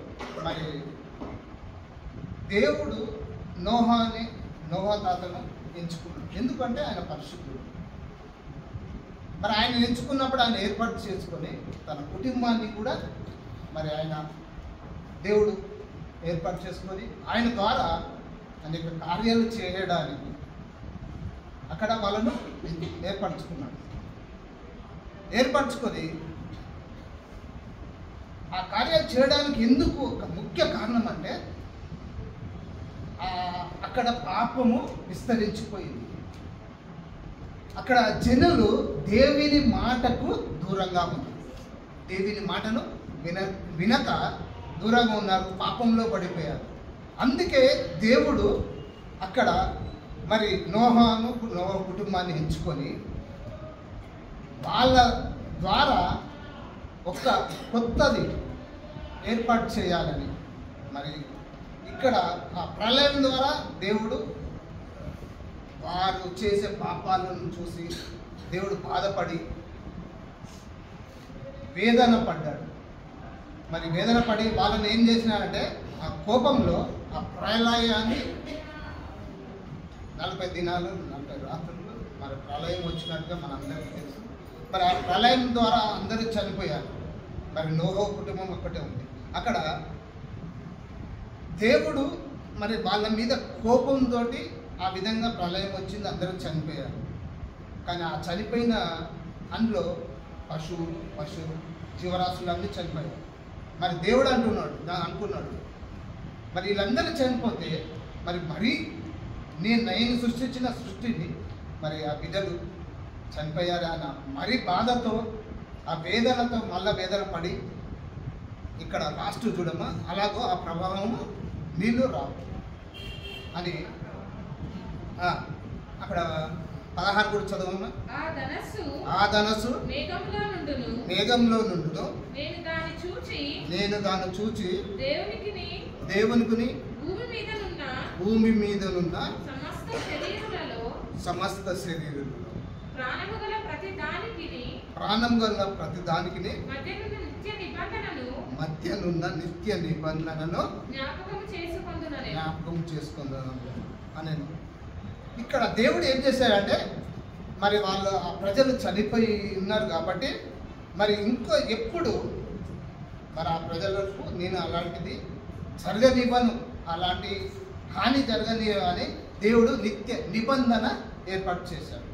మరి దేవుడు నోహా తాతను ఎంచుకున్నాడు. ఎందుకంటే ఆయన పరిశుద్ధుడు. మరి ఆయన ఎంచుకున్నప్పుడు ఆయన ఏర్పాటు చేసుకొని తన కుటుంబాన్ని కూడా మరి ఆయన దేవుడు ఏర్పాటు చేసుకొని ఆయన ద్వారా అనేక కార్యాలు చేయడానికి అక్కడ వాళ్ళను ఏర్పరచుకొని ఆ కార్యాలు చేయడానికి ఎందుకు ఒక ముఖ్య కారణం అంటే అక్కడ పాపము విస్తరించిపోయింది. అక్కడ జనులు దేవుని మాటకు దూరంగా ఉన్నారు. దేవుని మాటను వినక దూరంగా ఉన్నారు, పాపంలో పడిపోయారు. అందుకే దేవుడు అక్కడ మరి నోహా కుటుంబాన్ని ఎంచుకొని వాళ్ళ ద్వారా ఒక కొత్తది ఏర్పాటు చేయాలని మరి ఇక్కడ ఆ ప్రళయం ద్వారా దేవుడు వారు చేసే పాపాలను చూసి దేవుడు బాధపడి వేదన పడ్డాడు. మరి వేదన పడి వాళ్ళని ఏం చేసినారంటే ఆ కోపంలో ఆ ప్రళయాన్ని 40 దినాలు 40 రాత్రులు మరి ప్రళయం వచ్చినట్టుగా మనందరికీ తెలుసు. మరి ఆ ప్రళయం ద్వారా అందరూ చనిపోయారు. మరి నోహో కుటుంబం ఒక్కటే ఉంది. అక్కడ దేవుడు మరి వాళ్ళ మీద కోపంతో ఆ విధంగా ప్రళయం వచ్చింది, అందరూ చనిపోయారు. కానీ ఆ చనిపోయిన అందులో పశువు జీవరాశులు అన్నీ చనిపోయారు. మరి దేవుడు అనుకున్నాడు మరి వీళ్ళందరూ చనిపోతే మరి నేను సృష్టించిన సృష్టిని మరి ఆ బిడ్డలు చనిపోయారు అన్న మరి బాధతో ఆ వేదనతో మళ్ళా వేదన పడి ఇక్కడ లాస్ట్ చూడమ్మా అలాగో ఆ ప్రభావము నీళ్ళు రావు అని అక్కడ 16 కూడా చదవమ్మా. ఆ ధనస్సు మేఘంలో నుండును నేను దాన్ని చూచి దేవునికి భూమి మీదనున్న సమస్త శరీరులలో ప్రాణం గల ప్రతి దానికి మధ్యనున్న నిత్య నిబంధనను జ్ఞాపకం చేసుకుందాను అని. ఇక్కడ దేవుడు ఏం చేశాడంటే మరి వాళ్ళు ఆ ప్రజలు చనిపోయి ఉన్నారు కాబట్టి మరి ఇంకో ఎప్పుడు మరి ఆ ప్రజలకు నేను అలాంటిది జరగనివ్వను, అలాంటి హాని జరగనివ్వని దేవుడు నిత్య నిబంధన ఏర్పాటు చేశాడు.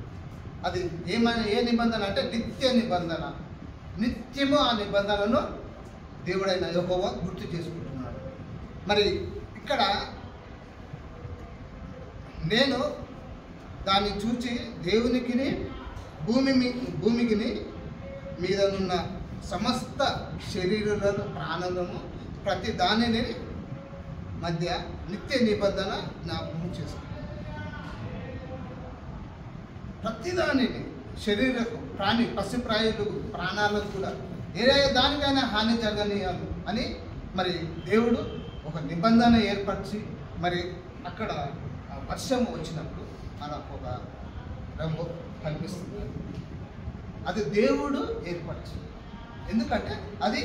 అది ఏ నిబంధన అంటే నిత్య నిబంధన. నిత్యము ఆ నిబంధనను దేవుడైన యెహోవా గుర్తు చేసుకుంటున్నాడు. మరి ఇక్కడ నేను దాన్ని చూచి దేవునికి భూమికి మీదనున్న సమస్త శరీరాలను ప్రాణులను ప్రతి దానిని మధ్య నిత్య నిబంధన జ్ఞాపకం చేసుకుంటాను. ప్రతిదానిని శరీరకు పశుప్రాయులు ప్రాణాలకు కూడా ఏ దానికైనా హాని జరగనీయాలి అని మరి దేవుడు ఒక నిబంధన ఏర్పరిచి మరి అక్కడ వర్షము వచ్చినప్పుడు మనకు ఒక రంగు కనిపిస్తుంది. అది దేవుడు ఏర్పరిచింది. ఎందుకంటే అది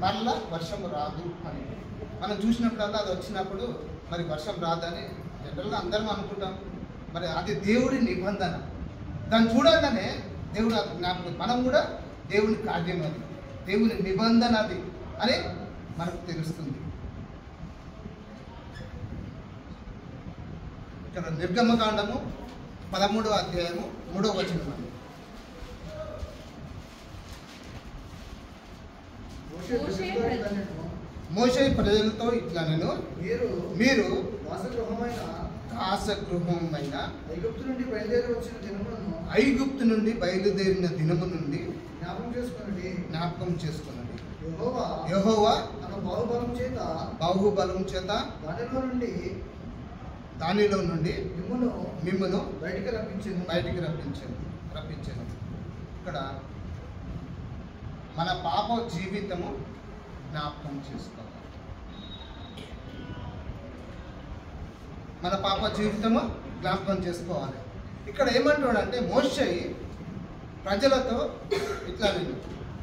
మరలా వర్షం రాదు అని మనం చూసినప్పుడల్లా అది వచ్చినప్పుడు మరి వర్షం రాదని జనరల్గా అందరం అనుకుంటాం. మరి అది దేవుడి నిబంధన. దాన్ని చూడగానే దేవుడు జ్ఞాపకం, మనం కూడా దేవుని కార్యం అది, దేవుని నిబంధన అది అని మనకు తెలుస్తుంది. ఇక్కడ నిర్గమకాండము 13వ అధ్యాయము 3వ వచనం. మోషే ప్రజలతో ఇట్లా నేను మీరు దాసగృహమైన
ఐగుప్తు నుండి
బయలుదేరిన దినము నుండి జ్ఞాపకం చేసుకున్నది. యెహోవా
తన బాహుబలం చేత
దానిలో నుండి మిమ్మును
బయటికి
రప్పించాను. ఇక్కడ మన పాప జీవితము జ్ఞాపకం చేసుకోవాలి. మన పాప జీవితము జ్ఞాపకం చేసుకోవాలి. ఇక్కడ ఏమంటాడంటే మోషే ప్రజలతో ఇట్లా నేను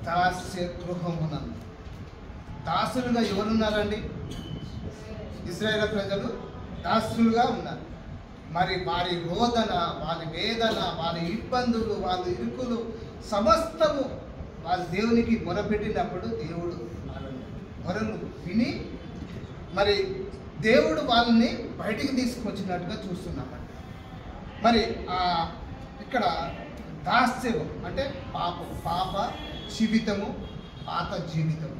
దాస్య గృహమునందు, దాసులుగా ఎవరున్నారండి? ఇశ్రాయేలు ప్రజలు దాసులుగా ఉన్నారు. మరి వారి రోదన, వారి వేదన, వారి ఇబ్బందులు, వారి ఇరుకులు సమస్తము వాళ్ళు దేవునికి మొరపెట్టినప్పుడు దేవుడు మొరలు విని మరి దేవుడు వాళ్ళని బయటికి తీసుకొచ్చినట్టుగా చూస్తున్నామండి. మరి ఇక్కడ దాస్యం అంటే పాప జీవితము, పాత జీవితము.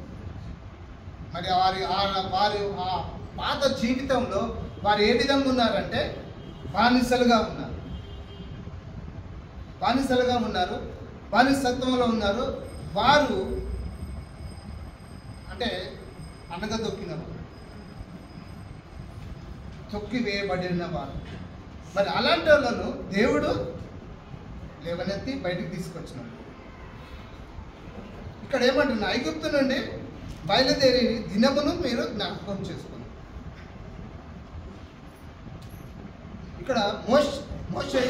మరి వారి ఆ పాత జీవితంలో వారు ఏ విధంగా ఉన్నారంటే బానిసలుగా ఉన్నారు, బానిసత్వంలో ఉన్నారు. వారు అంటే అనగదొక్కిన వారు, తొక్కి వేయబడిన వారు. మరి అలాంటి వాళ్ళను దేవుడు లేవనెత్తి బయటికి తీసుకొచ్చినాడు. ఇక్కడ ఏమంటున్నా, ఐగుప్తు నుండి బయలుదేరి దినమును మీరు జ్ఞాపకం చేసుకున్నారు. ఇక్కడ మోషే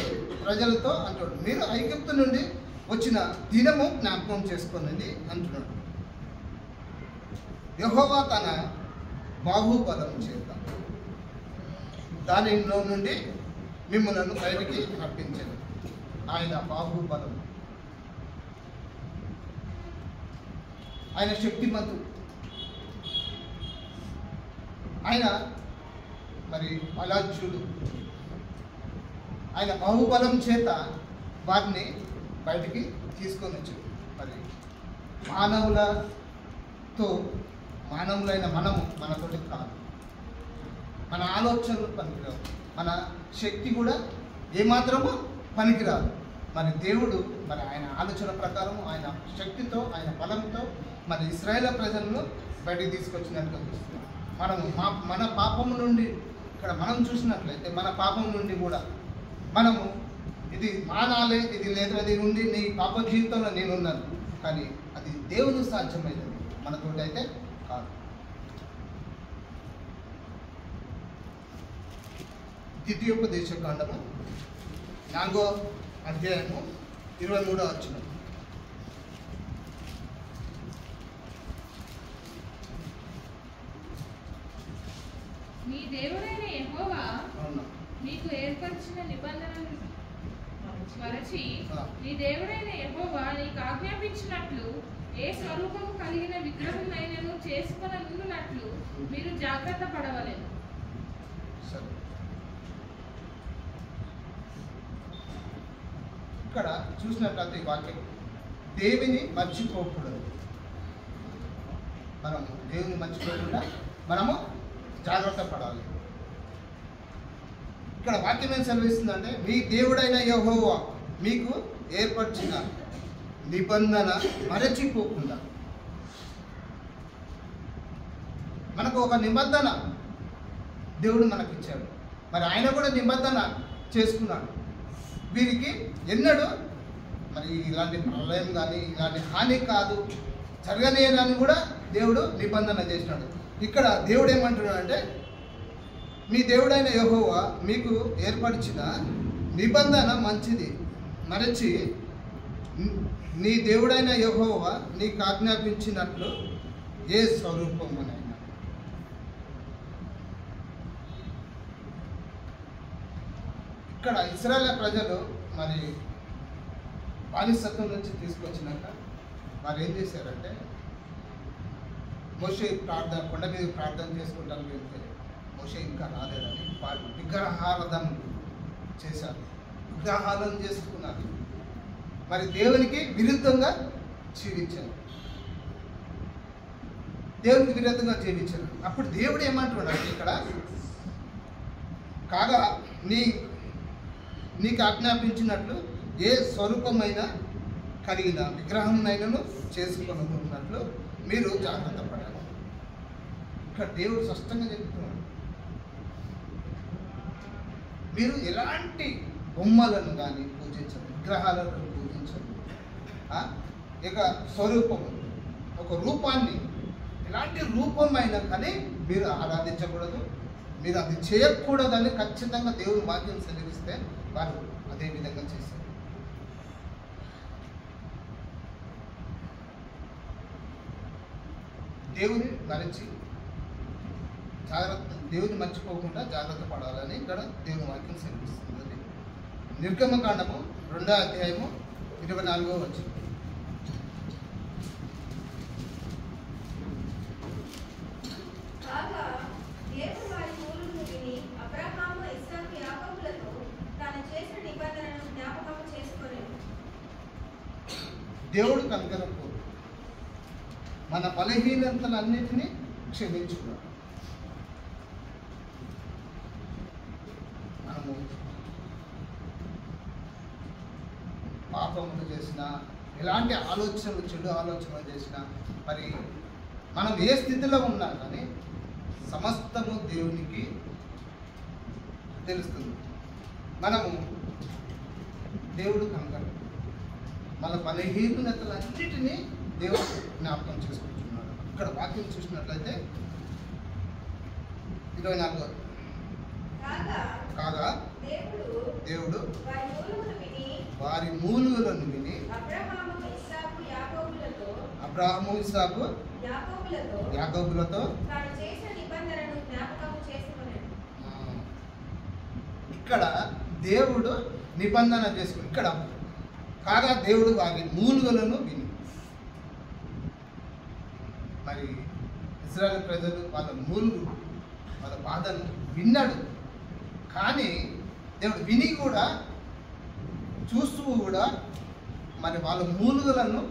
ప్రజలతో అంటాడు, మీరు ఐగుప్తు నుండి వచ్చిన దినము జ్ఞాపకం చేసుకోనండి అంటున్నాడు. యెహోవా తన బాహుబలం చేత దానిలో నుండి మిమ్మల్ని బయటికి రప్పించాడు. ఆయన బాహుబలం, ఆయన శక్తిమంతుడు, ఆయన మరి బలాజ్యుడు. ఆయన బాహుబలం చేత వారిని బయటికి తీసుకొని వచ్చాడు. మరి మానవులైన మనము మనతోటి కాదు, మన ఆలోచనలు పనికిరావు, మన శక్తి కూడా ఏమాత్రము పనికిరాదు. మరి దేవుడు మరి ఆయన ఆలోచన ప్రకారం, ఆయన శక్తితో, ఆయన బలంతో మరి ఇశ్రాయేలు ప్రజలను బయటికి తీసుకొచ్చినట్టుగా చూస్తున్నాం. మన పాపము నుండి ఇక్కడ మనం చూసినట్లయితే మన పాపం నుండి కూడా మనము ఇది మానాలే, ఇది లేదు, అది ఉంది, నీ పాప జీవితంలో నేనున్నాను, కానీ అది దేవుని సాధ్యమైనది, మనతోటి అయితే కాదు. ద్వితీయోపదేశకాండము 4వ అధ్యాయము 23వ వచనం.
మీ దేవుడైన యెహోవా నీకు ఏర్పరిచిన నిబంధనను మరచి నీ దేవుడైన యెహోవా నీకు ఆజ్ఞాపించినట్లు ఏ స్వరూపము కలిగిన విగ్రహమునైనను చేసుకొననున్నట్లు మీరు జాగ్రత్త పడవలెను.
ఇక్కడ చూసినట్లయితే ఈ వాక్యం దేవుని మర్చిపోకూడదు. మనము దేవుని మర్చిపోకుండా మనము జాగ్రత్త పడాలి. ఇక్కడ వాక్యం ఏం సెలవిస్తుందంటే, మీ దేవుడైన యెహోవా మీకు ఏర్పరిచిన నిబంధన మరచిపోకుండా. మనకు ఒక నిబంధన దేవుడు మనకిచ్చాడు, మరి ఆయన కూడా నిబంధన చేసుకున్నాడు. వీరికి ఎన్నడూ మరి ఇలాంటి ప్రళయం కానీ ఇలాంటి హాని కాదు జరగలేదని కూడా దేవుడు నిబంధన చేసినాడు. ఇక్కడ దేవుడు ఏమంటున్నాడు అంటే, మీ దేవుడైన యెహోవా మీకు ఏర్పరిచిన నిబంధన మంచిది మరచి నీ దేవుడైన యెహోవా నీకు ఆజ్ఞాపించినట్లు ఏ స్వరూపమునైనా. ఇక్కడ ఇశ్రాయేలు ప్రజలు మరి బానిసత్వం నుంచి తీసుకొచ్చినాక వారు ఏం చేశారంటే మోషే ప్రార్థన కొండ మీద ప్రార్థన చేసుకుంటాను వెళ్తే మోషే ఇంకా రాలేదని వాళ్ళు విగ్రహారాధన చేశారు, విగ్రహాలను చేసుకున్నారు, మరి దేవునికి విరుద్ధంగా జీవించారు, దేవునికి విరుద్ధంగా జీవించారు. అప్పుడు దేవుడు ఏమంటున్నాడు ఇక్కడ, కాగా నీకు ఆజ్ఞాపించినట్లు ఏ స్వరూపమైన కలిగిన విగ్రహంనైనను చేసుకున్నట్లు మీరు జాగ్రత్త పడాలి. ఇక్కడ దేవుడు స్పష్టంగా చెప్తున్నాడు, మీరు ఎలాంటి బొమ్మలను కానీ పూజించండి, విగ్రహాలను పూజించండి. ఇక స్వరూపము ఒక రూపాన్ని ఎలాంటి రూపమైనా కానీ మీరు ఆరాధించకూడదు, మీరు అది చేయకూడదని ఖచ్చితంగా దేవుని వాక్యం సెలవిస్తే వారు అదే విధంగా చేశారు. దేవుని మరచి జాగ్రత్త, దేవుని మర్చిపోకుండా జాగ్రత్త పడాలని ఇక్కడ దేవుని వాక్యం సెలవిస్తుంది. నిర్గమకాండము 2వ అధ్యాయము 24వ వచనం. దేవుడు కనికరపు మన బలహీనతలన్నిటినీ క్షమించుకున్నాడు. మనము పాపములు చేసిన, ఎలాంటి ఆలోచనలు చెడు ఆలోచనలు చేసినా, మరి మనం ఏ స్థితిలో ఉన్నా కానీ సమస్తము దేవునికి తెలుస్తుంది. మనము దేవుడు కనికరం, మన బలహీనతలన్నిటినీ దేవుడు జ్ఞాపకం చేసుకుంటున్నాడు. ఇక్కడ వాక్యం చూసినట్లయితే 24 కాగా దేవుడు వారి మూలుగులను విని అబ్రాహాము ఇస్సాకు యాకోబులతో ఇక్కడ దేవుడు నిబంధన చేసుకుని, ఇక్కడ కాగా దేవుడు వారి మూలుగులను విని, మరి ఇశ్రాయేలు ప్రజలు వాళ్ళ మూలుగు వాళ్ళ బాధను విన్నాడు. కానీ దేవుడు విని కూడా చూస్తూ కూడా మరి వాళ్ళ మూలుగులను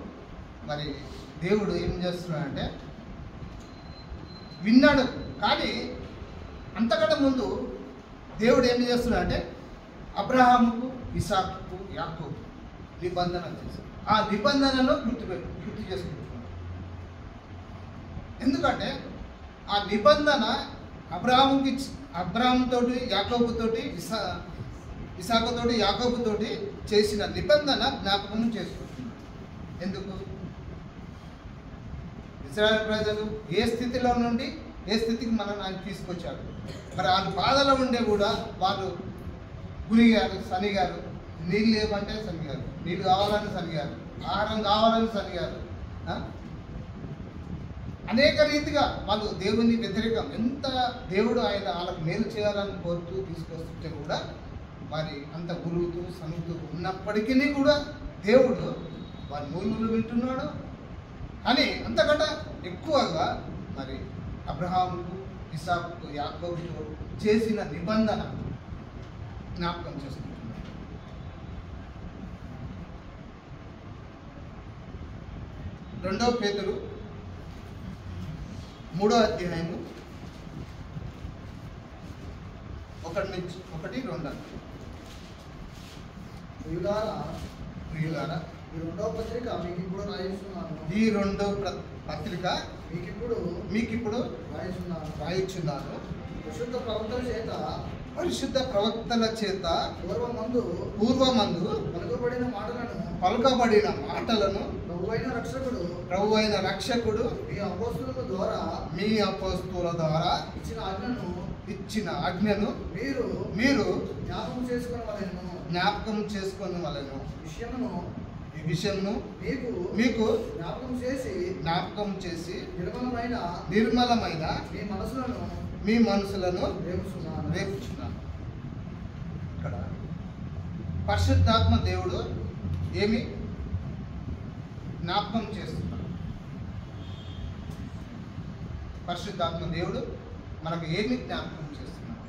మరి దేవుడు ఏం చేస్తున్నాడంటే విన్నాడు. కానీ అంతకంటే ముందు దేవుడు ఏం చేస్తున్నాడంటే అబ్రహాముకు ఇసాకుకు యాకోబు నిబంధన చేశాడు. ఆ నిబంధనను గుర్తు చేసుకుంటున్నాడు. ఎందుకంటే ఆ నిబంధన అబ్రహాముతోటి యాకోబుతోటి ఇసాకుతోటి యాకోబుతోటి చేసిన నిబంధన జ్ఞాపకం చేసుకుంటున్నాడు. ఎందుకు? ఇశ్రాయేలు ప్రజలు ఏ స్థితిలో నుండి ఏ స్థితికి మనం ఆయన తీసుకొచ్చారు. మరి వాళ్ళు బాధలో ఉండే కూడా వాళ్ళు గురిగారు, సనిగారు, నీళ్ళు లేవంటే సనిగారు, నీళ్ళు కావాలని సనిగారు, ఆహారం కావాలని సనిగారు, అనేక రీతిగా వాళ్ళు దేవుని వ్యతిరేకం. ఎంత దేవుడు ఆయన వాళ్ళకు మేలు చేయాలని కోరుతూ తీసుకొస్తుంటే కూడా మరి అంత గురుగుతూ సనుగుతూ ఉన్నప్పటికీ కూడా దేవుడు వారి మూలుగులు వింటున్నాడు. కానీ అంతకంటే ఎక్కువగా మరి అబ్రహాముకు ఇసాకుకు యాకోబుతో చేసిన నిబంధన జ్ఞాపకం చేసుకుంటున్నాడు. 2వ పేతురు 3వ అధ్యాయము 1-2. ప్రియులారా,
ఈ 2వ పత్రిక మీకు ఇప్పుడు రాయిస్తున్నాను.
ఈ 2వ పత్రిక మీకిప్పుడు రాయిచున్నాను. పరిశుద్ధ ప్రవక్తల చేత పూర్వమందు పలుకబడిన మాటలను ప్రభువైన రక్షకుడు మీ అపోస్తుల ద్వారా ఇచ్చిన ఆజ్ఞను మీరు
జ్ఞాపకం
జ్ఞాపకం చేసుకొని వలెను. ఈ విషయమును మీకు
జ్ఞాపకం చేసి
నిర్మలమైన మీ మనసులను
రేపుచున్నాను.
ఇక్కడ పరిశుద్ధాత్మ దేవుడు ఏమి జ్ఞాపకం చేస్తున్నాడు? పరిశుద్ధాత్మ దేవుడు మనకు ఏమి జ్ఞాపకం చేస్తున్నాడు?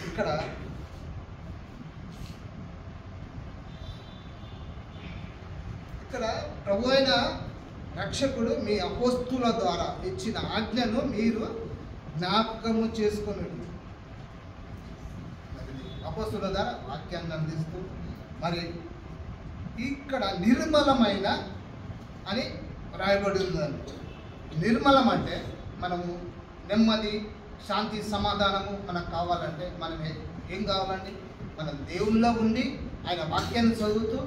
ఇక్కడ ప్రభు అయిన రక్షకుడు మీ అపోస్తుల ద్వారా ఇచ్చిన ఆజ్ఞను మీరు జ్ఞాపకము చేసుకొని అపోస్తుల ద్వారా వాక్యాన్ని అందిస్తూ మరి ఇక్కడ నిర్మలమైన అని రాయబడి ఉందండి. నిర్మలం అంటే మనము నెమ్మది, శాంతి, సమాధానము మనకు కావాలంటే మనం ఏం కావాలండి? మనం దేవుల్లో ఉండి ఆయన వాక్యాన్ని చదువుతూ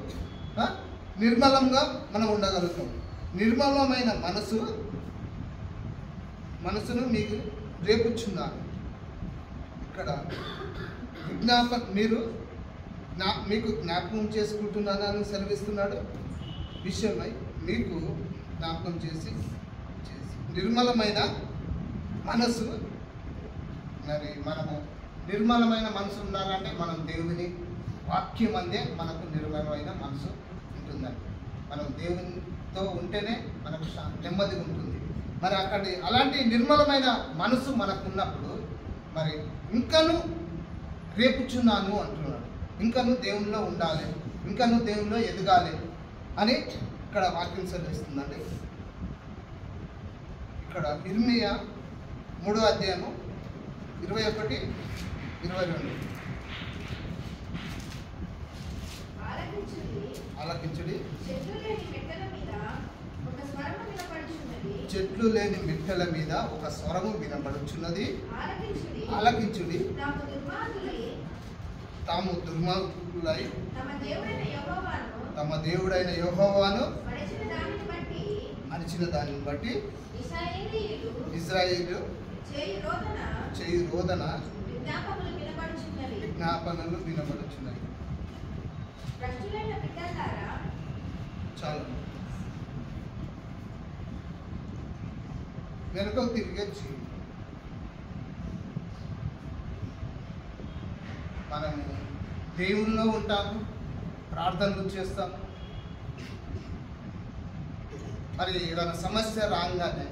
నిర్మలంగా మనం ఉండగలుగుతాం. నిర్మలమైన మనసును మీకు రేపుచున్నాను. ఇక్కడ మీకు జ్ఞాపకం చేసుకుంటున్నానని సెలవిస్తున్నాడు. విషయమై మీకు జ్ఞాపకం చేసి నిర్మలమైన మనసు. మరి మనము నిర్మలమైన మనసు ఉండాలంటే మనం దేవుని వాక్యం అందే మనకు నిర్మలమైన మనసు ఉంటుందండి. మనం దేవునితో ఉంటేనే మనకు నెమ్మదిగా ఉంటుంది. మరి అలాంటి నిర్మలమైన మనసు మనకు ఉన్నప్పుడు మరి ఇంకను రేపుచున్నాను అంటున్నాడు. ఇంకను దేవునిలో ఉండాలి, ఇంకను దేవునిలో ఎదగాలి అని ఇక్కడ వాక్యం సెలవిస్తుందండి. ఇక్కడ ఇర్మియా 3వ అధ్యాయము 21-22. ఆలకించుడి, చెట్లు లేని మిట్టెల మీద ఒక స్వరము వినబడుచున్నది. ఆలకించుడి, తాము దుర్మార్గులై తమ దేవుడైన యెహోవాను మరిచిన దానిని బట్టి ఇశ్రాయేలు చేయు రోదన విజ్ఞాపనలు వినబడుచున్నాయి. చాలు. వెనుకకు తిరిగే జీవి. మనము దేవుల్లో ఉంటాము, ప్రార్థనలు చేస్తాము. మరి ఏదైనా సమస్య రాగానే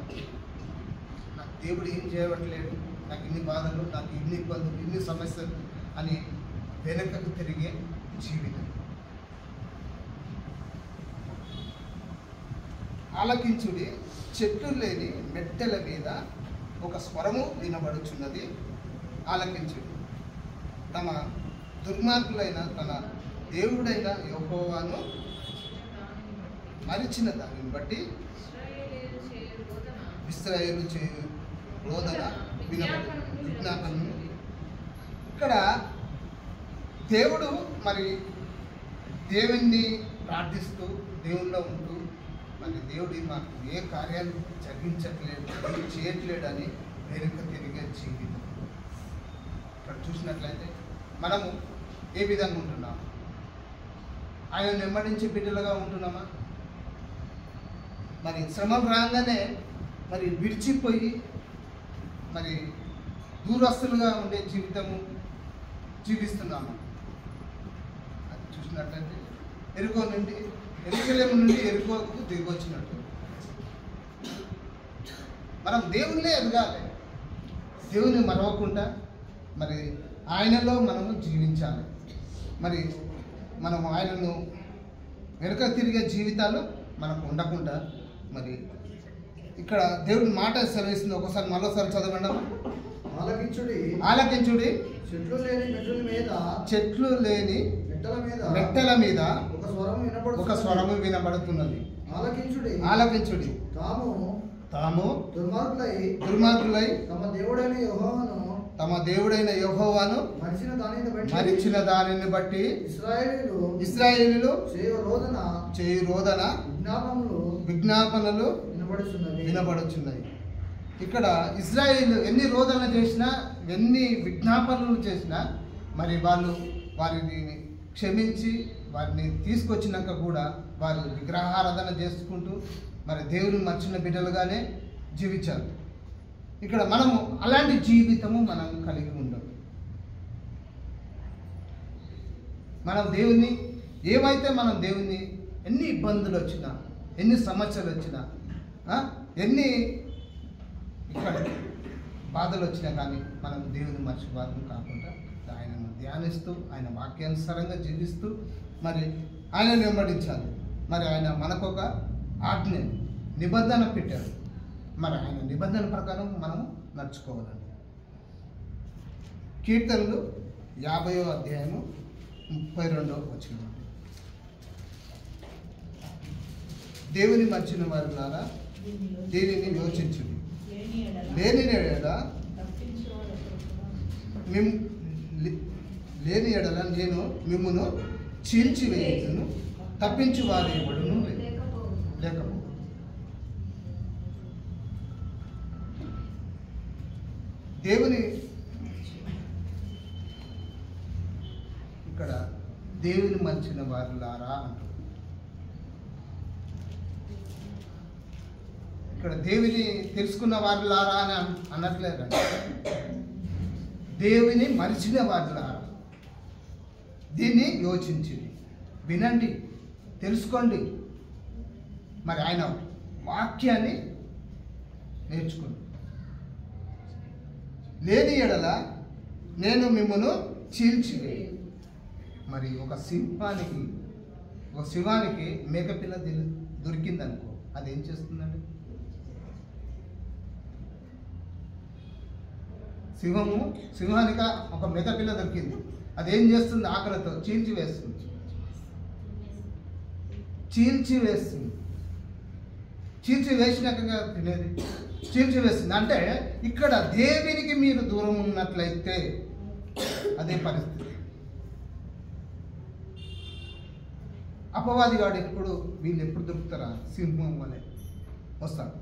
నాకు దేవుడు ఏం చేయట్లేదు, నాకు ఇన్ని బాధలు, నాకు ఇన్ని ఇబ్బందులు, ఇన్ని సమస్యలు అని వెనుకకు తిరిగే జీవితం. ఆలకించుడి, చెట్లు లేని మెట్టెల మీద ఒక స్వరము వినబడుచున్నది. ఆలకించుడి, తమ దుర్మార్గులైన తన దేవుడైన యెహోవాను మరిచిన దానిని బట్టి ఇశ్రాయేలు చేయు రోదన విజ్ఞాపన. ఇక్కడ దేవుడు మరి దేవుణ్ణి ప్రార్థిస్తూ దేవుల్లో ఉంటూ మరి దేవుడి మాకు ఏ కార్యాలు జరిగించట్లేదు, ఏం చేయట్లేడని వెనుక తిరిగే జీవితం. ఇక్కడ చూసినట్లయితే మనము ఏ విధంగా ఉంటున్నాము? ఆయన నెమ్మడించి బిడ్డలుగా ఉంటున్నామా? మరి శ్రమ రాగానే మరి విడిచిపోయి మరి దూరస్తులుగా ఉండే జీవితము జీవిస్తున్నాము. అది చూసినట్లయితే ఎరుకలేము నుండి ఎరుకోకు దిగొచ్చినట్టు మనం దేవుళ్ళే ఎదగాలి. దేవుని మరవకుండా మరి ఆయనలో మనము జీవించాలి. మరి మనము ఆయనను వెనుక తిరిగే జీవితాలు మనకు ఉండకుండా మరి ఇక్కడ దేవుడి మాట సెలవిస్తుంది. ఒకసారి మరోసారి చదవండి. ఆలకించుడి, చెట్లు లేని మెట్టెల మీద ఒక స్వరము వినబడుతున్నది. ఆలకించుడి, తాము దుర్మార్గులై తమ దేవుడైన యెహోవాను మరిచిన దానిని బట్టి ఇశ్రాయేలీయులు చేయు రోదన విజ్ఞాపనలు వినబడుచున్నాయి. ఇక్కడ ఇశ్రాయేలు ఎన్ని రోదనలు చేసినా, ఎన్ని విజ్ఞాపనలు చేసినా మరి వాళ్ళు వారిని క్షమించి వారిని తీసుకొచ్చినాక కూడా వారు విగ్రహారాధన చేసుకుంటూ మరి దేవుని మర్చిన బిడ్డలుగానే జీవించారు. ఇక్కడ మనము అలాంటి జీవితము మనం కలిగి ఉండం. మనం దేవుని ఏమైతే మనం దేవుని ఎన్ని ఇబ్బందులు వచ్చినా, ఎన్ని సమస్యలు వచ్చినా, ఎన్ని ఇక్కడ బాధలు వచ్చినా కానీ మనం దేవుని మర్చిపోవడం కాకుండా ఆయనను ధ్యానిస్తూ ఆయన వాక్యానుసారంగా జీవిస్తూ మరి ఆయనను వెంబడించాలి. మరి ఆయన మనకొక ఆజ్ఞ నిబంధన పెట్టారు. మరి ఆయన నిబంధన ప్రకారం మనం నడుచుకోవాలండి. కీర్తనలు 50వ అధ్యాయము 32వ వచనం. దేవుని మర్చిన వారులారా దీనిని యోచించుడి, లేని ఎడల నేను మిమ్మును చీల్చివేయుదును, తప్పించు వారు ఎవడును లేకపో. దేవుని ఇక్కడ దేవుని మర్చిన వారులారా అంటారు. ఇక్కడ దేవుని తెలుసుకున్న వారులారా అని అనట్లేదండి. దేవుని మరిచిన వారులారా దీన్ని యోచించింది, వినండి, తెలుసుకోండి, మరి ఆయన వాక్యాన్ని నేర్చుకోండి. లేని ఎడల నేను మిమ్మల్ని చీల్చివేయి. మరి ఒక సింహానికి మేకపిల్ల దొరికిందనుకో, అదేం చేస్తుందండి? సింహానికి ఒక మేకపిల్ల దొరికింది, అదేం చేస్తుంది? ఆకలితో చీల్చివేస్తుంది. చీల్చివేసినాక తినేది, చీల్చివేస్తుంది. అంటే ఇక్కడ దేవునికి మీరు దూరం ఉన్నట్లయితే అదే పరిస్థితి. అపవాది వాడు వీళ్ళు ఎప్పుడు దొరుకుతారా? సింహం వలె వస్తాడు.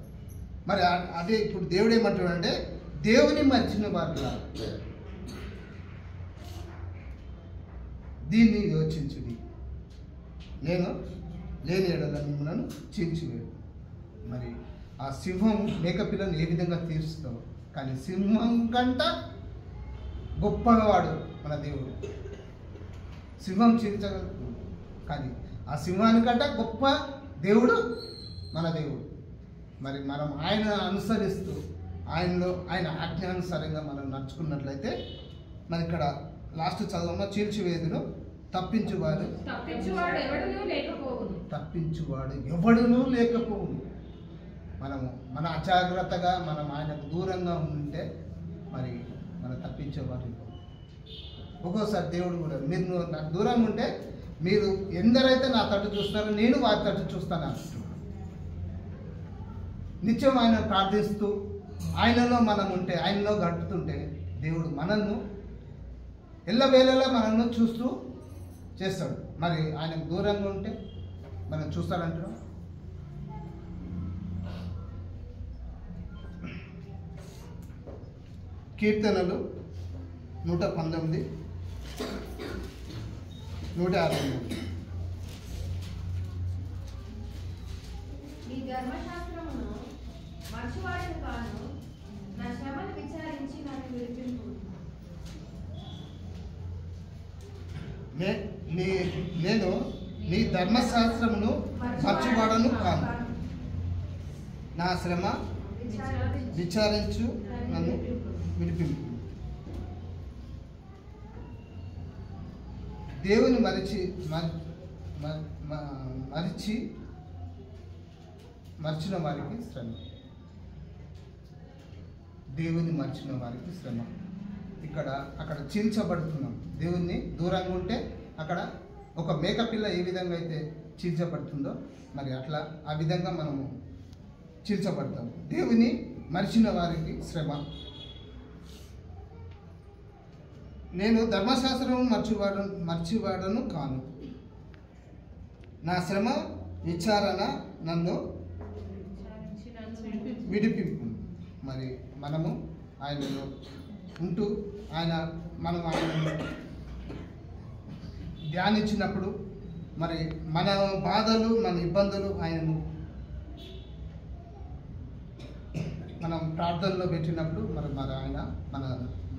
మరి అదే ఇప్పుడు దేవుడు ఏమంటాడంటే దేవుని మర్చిన వారులా దీన్ని యోచించుడి, నేను లేని ఎడల మిమ్మల్ని చీల్చివేయడు. మరి ఆ సింహం మేకపిల్లను ఏ విధంగా తీరుస్తావు? కానీ సింహం కంట గొప్పగా వాడు మన దేవుడు. సింహం చీల్చగలదు, కానీ ఆ సింహానికంట గొప్ప దేవుడు మన దేవుడు. మరి మనం ఆయన అనుసరిస్తూ ఆయన ఆజ్ఞానుసారంగా మనం నడుచుకున్నట్లయితే మన ఇక్కడ లాస్ట్ చదవమ చీల్చివేదును తప్పించువాడు ఎవడునూ లేకపోవును. మనము మన అజాగ్రత్తగా మనం ఆయనకు దూరంగా ఉంటే మరి మనం తప్పించేవాడు. ఒక్కోసారి దేవుడు కూడా మీరు నాకు దూరంగా ఉంటే మీరు ఎందరైతే నా తట్టు చూస్తారో నేను వారి తట్టు చూస్తాను అంటున్నాడు. నిత్యం ఆయన ప్రార్థిస్తూ ఆయనలో మనం ఉంటే, ఆయనలో గడుపుతుంటే దేవుడు మనల్ని ఎల్లవేళలా మనల్ని చూస్తూ చేస్తాడు. మరి ఆయనకు దూరంగా ఉంటే మనం చూస్తాడంటున్నాం. కీర్తనలు 119, 163.
ఈ ధర్మశాస్త్రమును మర్చివాడను కాను, నా శ్రమను విచారించి నన్ను విడిపింపు.
నేను నీ ధర్మశాస్త్రమును మర్చివాడను కాను, నా శ్రమ విచారించు నన్ను విడిపింపు. దేవుని మర్చిన వారికి శ్రమ. దేవుని మర్చిన వారికి శ్రమ. అక్కడ చీల్చబడుతున్నాం. దేవుణ్ణి దూరంగా ఉంటే అక్కడ ఒక మేకపిల్ల ఏ విధంగా అయితే చీల్చబడుతుందో మరి అట్లా ఆ విధంగా మనము చీల్చబడతాం. దేవుని మర్చిన వారికి శ్రమ. నేను ధర్మశాస్త్రం మర్చివాడను కాను, నా శ్రమ విచారణ నన్ను విడిపింపు. మరి మనము ఆయనలో ఉంటూ మనం ఆయన ధ్యానించినప్పుడు మరి మన బాధలు మన ఇబ్బందులు ఆయనను మనం ప్రార్థనలో పెట్టినప్పుడు మరి ఆయన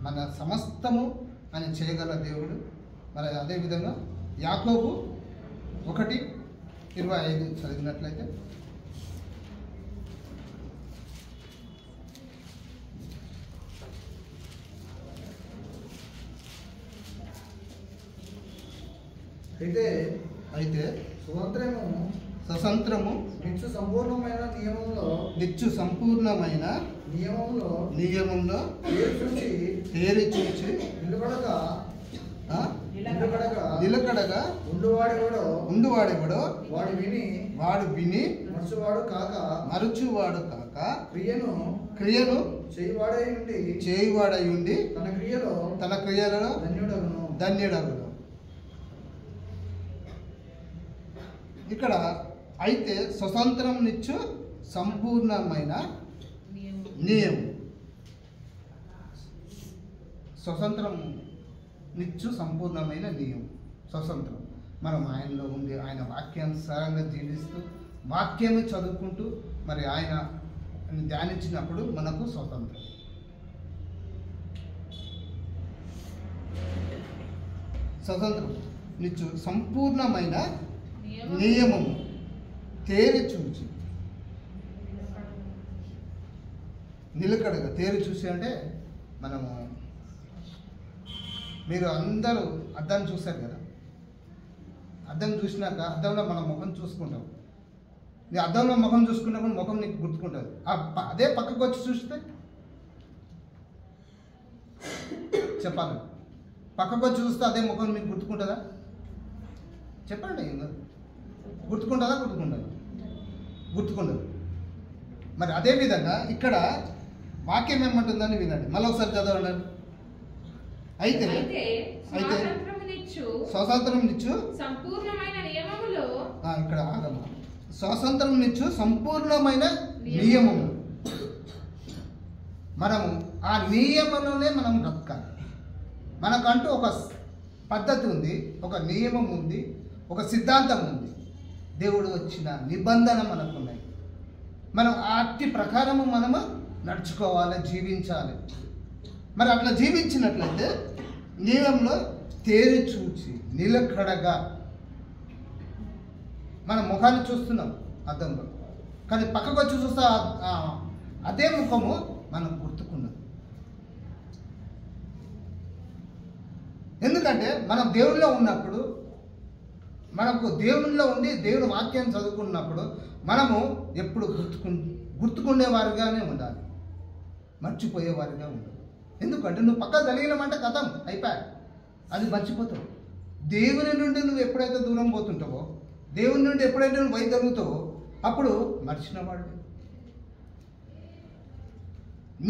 మన సమస్తము ఆయన చేయగల దేవుడు. మరి అదేవిధంగా యాకోబు 1:25 చదివినట్లయితే,
అయితే
స్వతంత్రము
నిత్యు సంపూర్ణమైన
నియమంలో తేరి చూచి నిలకడగా ఉండువాడెవడో వాడు విని మరచువాడు కాక క్రియను చేయువాడై ఉండి తన క్రియలలో ధన్యుడగును. ఇక్కడ అయితే స్వతంత్రం నిచ్చు సంపూర్ణమైన నియమం, స్వతంత్రం నిచ్చు సంపూర్ణమైన నియమం, స్వతంత్రం. మనం ఆయనలో ఉండి ఆయన వాక్యానుసారంగా జీవిస్తూ వాక్యాన్ని చదువుకుంటూ మరి ఆయన ధ్యానించినప్పుడు మనకు స్వతంత్రం. స్వతంత్రం నిచ్చు సంపూర్ణమైన నియమము తేరి చూచి, నిలకడగా తేరి చూసి అంటే మనము మీరు అందరూ అద్దాన్ని చూశారు కదా, అద్దం చూసినాక అద్దంలో మన ముఖం చూసుకుంటాం. నీ అద్దంలో ముఖం చూసుకున్నప్పుడు ముఖం నీకు గుర్తుకుంటుంది. అదే పక్కకు వచ్చి చూస్తే చెప్పాలి, పక్కకు వచ్చి చూస్తే అదే ముఖం మీకు గుర్తుకుంటుందా? చెప్పండి, గుర్తుకుంటుందా? గుర్తుకుండదు. మరి అదేవిధంగా ఇక్కడ వాక్యం ఏమంటుందని వినండి, మళ్ళీ ఒకసారి చదవండి. అయితే స్వాతంత్రం నిచ్చు
సంపూర్ణమైన నియమములో,
ఇక్కడ ఆగమ స్వాతంత్రం నిచ్చు సంపూర్ణమైన నియమము. మనము ఆ నియమంలోనే మనం బ్రతకాలి. మనకంటూ ఒక పద్ధతి ఉంది, ఒక నియమం ఉంది, ఒక సిద్ధాంతం ఉంది. దేవుడు వచ్చిన నిబంధన మనకున్నాయి. మనం అట్టి ప్రకారము మనము నడుచుకోవాలి, జీవించాలి. మరి అట్లా జీవించినట్లయితే నియమంలో తేరి చూచి నిలకడగా, మన ముఖాన్ని చూస్తున్నాం అద్దంలో, కానీ పక్కకు వచ్చి చూస్తే అదే ముఖము మనం గుర్తుకున్నది. ఎందుకంటే మనం దేవునిలో ఉన్నప్పుడు, మనకు దేవునిలో ఉండి దేవుని వాక్యాన్ని చదువుకున్నప్పుడు మనము ఎప్పుడు గుర్తుకునేవారుగానే ఉండాలి, మర్చిపోయేవారుగా ఉండాలి. ఎందుకంటే నువ్వు పక్క జరిగినమంటే కథం అయిపోయా, అది మర్చిపోతావు. దేవుని నుండి నువ్వు ఎప్పుడైతే దూరం పోతుంటావో, దేవుని నుండి ఎప్పుడైతే నువ్వు వైదొలుగుతావో అప్పుడు మర్చినవాడు.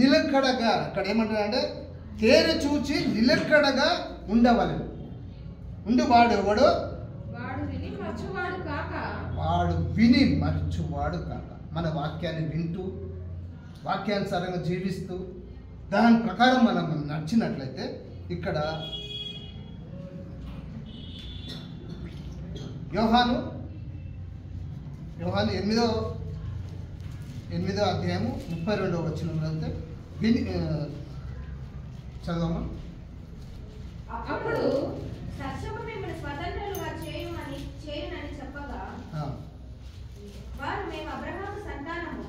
నిలకడగా అక్కడ ఏమంటాడంటే తేరి చూచి నిలకడగా ఉండవలెను. ఉండి వాడు ఎవడో వాడు విని మర్చువాడు కాక. మన వాక్యాన్ని వింటూ వాక్యానుసారంగా జీవిస్తూ దాని ప్రకారం మనం నడిచినట్లయితే ఇక్కడ యోహాను 8వ అధ్యాయము 32వ వచనంలో అయితే విని చదవమ్మా.
అప్పుడు సత్యము మిమ్మల్ని స్వతంత్రులుగా చేయునని చెప్పగా వారు, మేము అబ్రహాము సంతానము,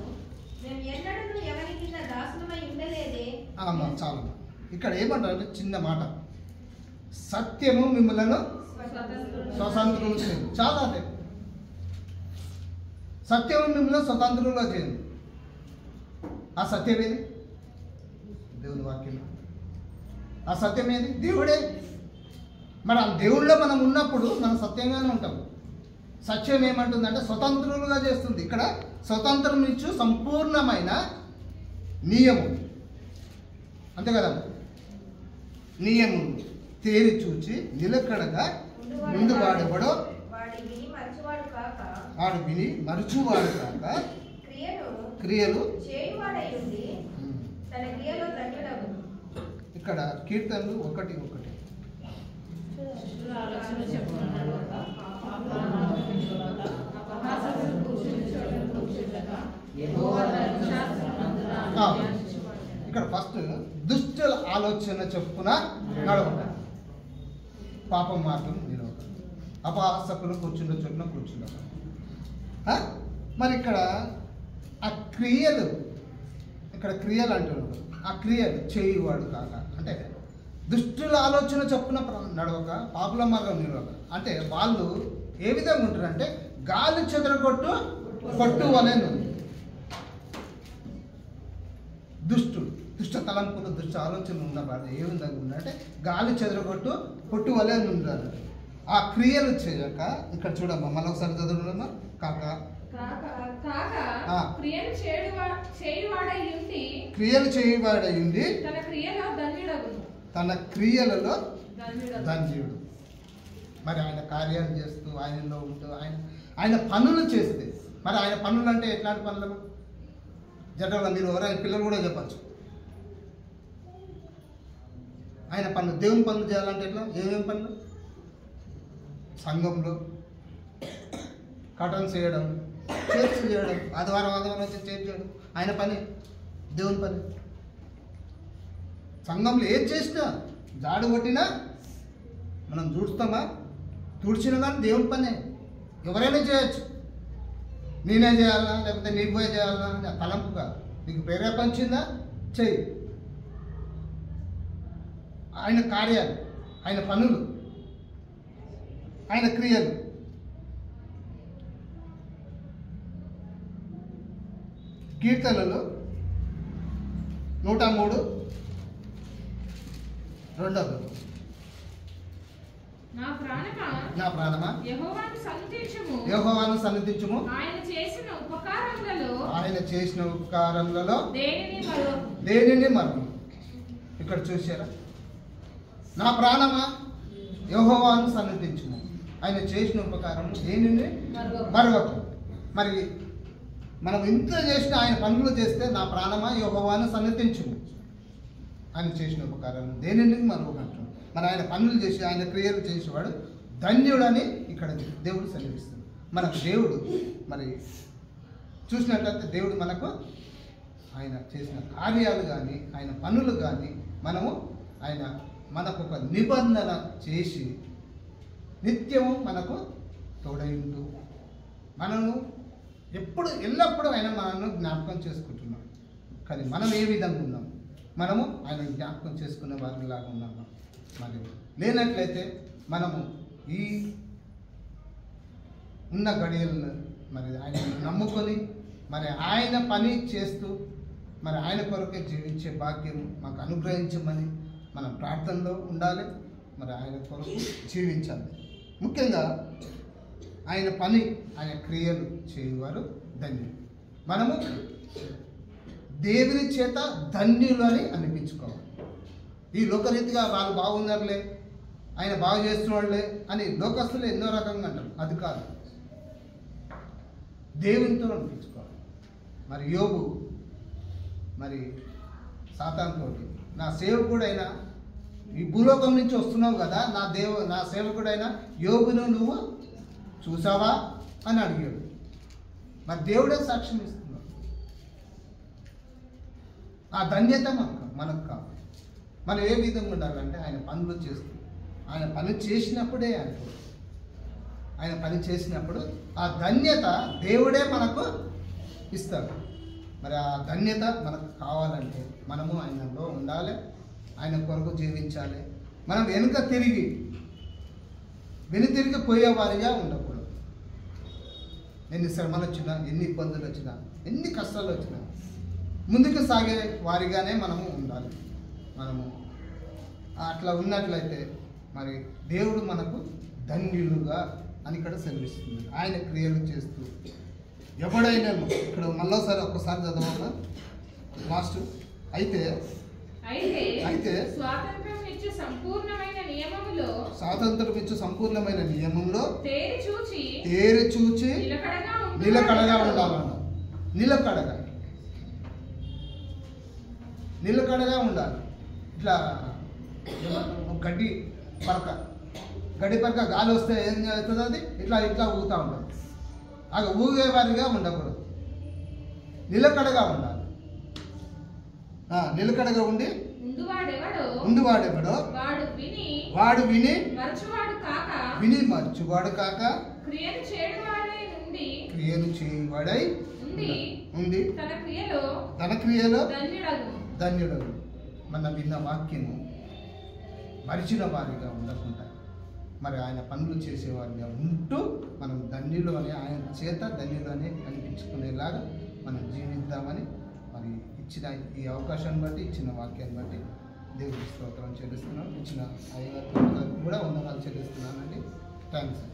మేము ఎన్నడూ ఎవరి కింద దాసులమై ఉండలేదే.
చాలు. ఇక్కడ ఏమంటారు, చిన్న మాట, సత్యము మిమ్మలను స్వతంత్రులు చేయదు. చాలా అదే సత్యము మిమ్మల్ని స్వతంత్రులుగా చేయదు. ఆ సత్యం ఏది? దేవుని వాక్యం. ఆ సత్యం ఏది? దేవుడే. మన దేవుళ్ళో మనం ఉన్నప్పుడు మనం సత్యంగానే ఉంటాం. సత్యం ఏమంటుందంటే స్వతంత్రులుగా చేస్తుంది. ఇక్కడ స్వతంత్రం నుంచి సంపూర్ణమైన నియమం, అంతే కదా. నియమం తేరి చూచి నిలకడగా ముందు వాడెవడో వాడు విని మరచువాడు కాక క్రియలు. ఇక్కడ కీర్తనలు 1:1. ఆలోచన చెప్పున నడవక, పాపం మార్గం నిలవక, అపహాసకులు కూర్చుండే చోటున కూర్చుండక. మరి ఇక్కడ ఆ క్రియలు, ఇక్కడ క్రియలు అంటున్నాడు, ఆ క్రియలు చేయువాడు కాక, అంటే దుష్టుల ఆలోచన చొప్పున నడవక, పాపుల మార్గం నిలవక. అంటే వాళ్ళు ఏ విధంగా ఉంటారంటే గాలి చెదరగొట్టు కొట్టు వలెను. దుష్ట తలంపులు, దుష్ట ఆలోచనలు ఉన్నవాడు ఏ విధంగా ఉన్నారంటే గాలి చెదరగొట్టు కొట్టు వలెను ఉంటారు. ఆ క్రియలు చేయక, ఇక్కడ చూడమ్మా మరొకసారి చదువుతున్నా, కాక
క్రియలు
చేయువాడై ఉండి తన క్రియలలో ధన్యుడు. మరి ఆయన కార్యాలు చేస్తూ, ఆయనలో ఉంటూ, ఆయన పనులు చేస్తే, మరి ఆయన పనులు అంటే ఎట్లాంటి పనులు? జనరల్గా మీరు ఎవరైనా పిల్లలు కూడా చెప్పచ్చు. ఆయన పనులు, దేవుని పనులు చేయాలంటే ఎట్లా? ఏమేమి పనులు? సంఘంలో కటన్స్ చేయడం, చర్చ్ చేయడం, ఆదివారం వచ్చి చర్చ్ చేయడం ఆయన పని, దేవుని పని. సంఘంలో ఏది చేసినా, జాడు కొట్టినా మనం చూస్తామా? తుడిచినా కానీ దేవుని పనే. ఎవరైనా చేయొచ్చు. నేనే చేయాలా, లేకపోతే నీకు పోయి చేయాలా నా తలంపు కాదు. నీకు ప్రేరేపించిందా చెయ్యి. ఆయన కార్యాలు, ఆయన పనులు, ఆయన క్రియలు. కీర్తనలు 103:2.
నా
ప్రాణమా యెహోవాను సన్నిధించుము, ఆయన చేసిన ఉపకారములలో దేనిని మరవము. ఇక్కడ చూసారా? నా ప్రాణమా యెహోవాను సన్నిధించుము, ఆయన చేసిన ఉపకారము దేనిని మరవకు. మరి మనం ఇంత చేసిన ఆయన పనులు చేస్తే, నా ప్రాణమా యెహోవాను సన్నిధించుము, ఆయన చేసిన ఉపకారం దేనిని మరొకంటున్నాడు. మరి ఆయన పనులు చేసి, ఆయన క్రియలు చేసేవాడు ధన్యుడని ఇక్కడ దేవుడు సెలవిస్తుంది. మనకు దేవుడు మరి చూసినట్లయితే, దేవుడు మనకు ఆయన చేసిన కార్యాలు కానీ, ఆయన పనులు కానీ, ఆయన మనకు ఒక నిబంధన చేసి నిత్యము మనకు తోడైంటూ, మనము ఎల్లప్పుడూ ఆయన మనల్ని జ్ఞాపకం చేసుకుంటున్నాం. కానీ మనం ఏ విధంగా ఉన్నాం? మనము ఆయన జ్ఞాపకం చేసుకునే వారిలాగా ఉన్నాము. మరి లేనట్లయితే మనము ఈ ఉన్న గడియలను మరి ఆయన నమ్ముకొని, మరి ఆయన పని చేస్తూ, మరి ఆయన కొరకే జీవించే భాగ్యం మాకు అనుగ్రహించమని మనం ప్రార్థనలో ఉండాలి. మరి ఆయన కొరకు జీవించాలి. ముఖ్యంగా ఆయన పని, ఆయన క్రియలు చేయువారు ధన్యులు. మనము దేవుని చేత ధన్యులు అని అనిపించుకోవాలి. ఈ లోకరీతిగా వాళ్ళు బాగున్నారులే, ఆయన బాగు చేస్తున్నాడులే అని లోకస్తులు ఎన్నో రకంగా అంటారు. అది కాదు, దేవునితో అనిపించుకోవాలి. మరి యోబు మరి సాతానుతో, నా సేవకుడైనా ఈ భూలోకం నుంచి వస్తున్నావు కదా, నా సేవకుడైనా యోబును నువ్వు చూసావా అని అడిగాడు. మరి దేవుడే సాక్ష్యం ఇస్తున్నాడు. ఆ ధన్యత మనకు కావాలి. మనం ఏ విధంగా ఉండాలంటే ఆయన పనులు చేస్తూ, ఆయన పని చేసినప్పుడే ఆయన పని చేసినప్పుడు ఆ ధన్యత దేవుడే మనకు ఇస్తాడు. మరి ఆ ధన్యత మనకు కావాలంటే మనము ఆయనలో ఉండాలి, ఆయన కొరకు జీవించాలి. మనం వెనుతిరిగి పోయేవారిగా ఉండకూడదు. ఎన్ని శ్రమలు వచ్చినా, ఎన్ని ఇబ్బందులు వచ్చినా, ఎన్ని కష్టాలు వచ్చినా ముందుకు సాగే వారిగానే మనము ఉండాలి. మనము అట్లా ఉన్నట్లయితే మరి దేవుడు మనకు ధన్యులుగా అని ఇక్కడ సెలవిస్తుంది. ఆయన క్రియలు చేస్తూ ఎవడైనా, ఇక్కడ మళ్ళీసారి ఒక్కసారి చదవాలా లాస్ట్. అయితే
స్వాతంత్రం ఇచ్చే
సంపూర్ణమైన నియమంలో తేరి చూచి
నిలకడగా
ఉండాలన్న. నిలకడగా ఉండాలి. ఇట్లా గడ్డి పరక గాలి వస్తే ఏం అవుతుంది? అది ఇట్లా ఊగుతూ ఉంటుంది. అలా ఊగేవారిగా ఉండకూడదు, నిలకడగా ఉండాలి. నిలకడగా ఉండి ఉండువాడెవడో వాడు విని మరచువాడు కాక క్రియను చేయువాడై ఉండి తన క్రియలో ధన్యుడు. మన విన్న వాక్యము మరిచిన వారిగా ఉండకుండా మరి ఆయన పనులు చేసేవారిగా ఉంటూ మనం ధన్యులు అని, ఆయన చేత ధన్యులు అని అనిపించుకునేలాగా మనం జీవిద్దామని మరి ఇచ్చిన ఈ అవకాశాన్ని బట్టి, ఇచ్చిన వాక్యాన్ని బట్టి దేవుడి స్తోత్రం చెల్లిస్తున్నాం. ఇచ్చిన అయ్యగారికి కూడా వందనాలు చెల్లిస్తున్నానండి. థ్యాంక్స్.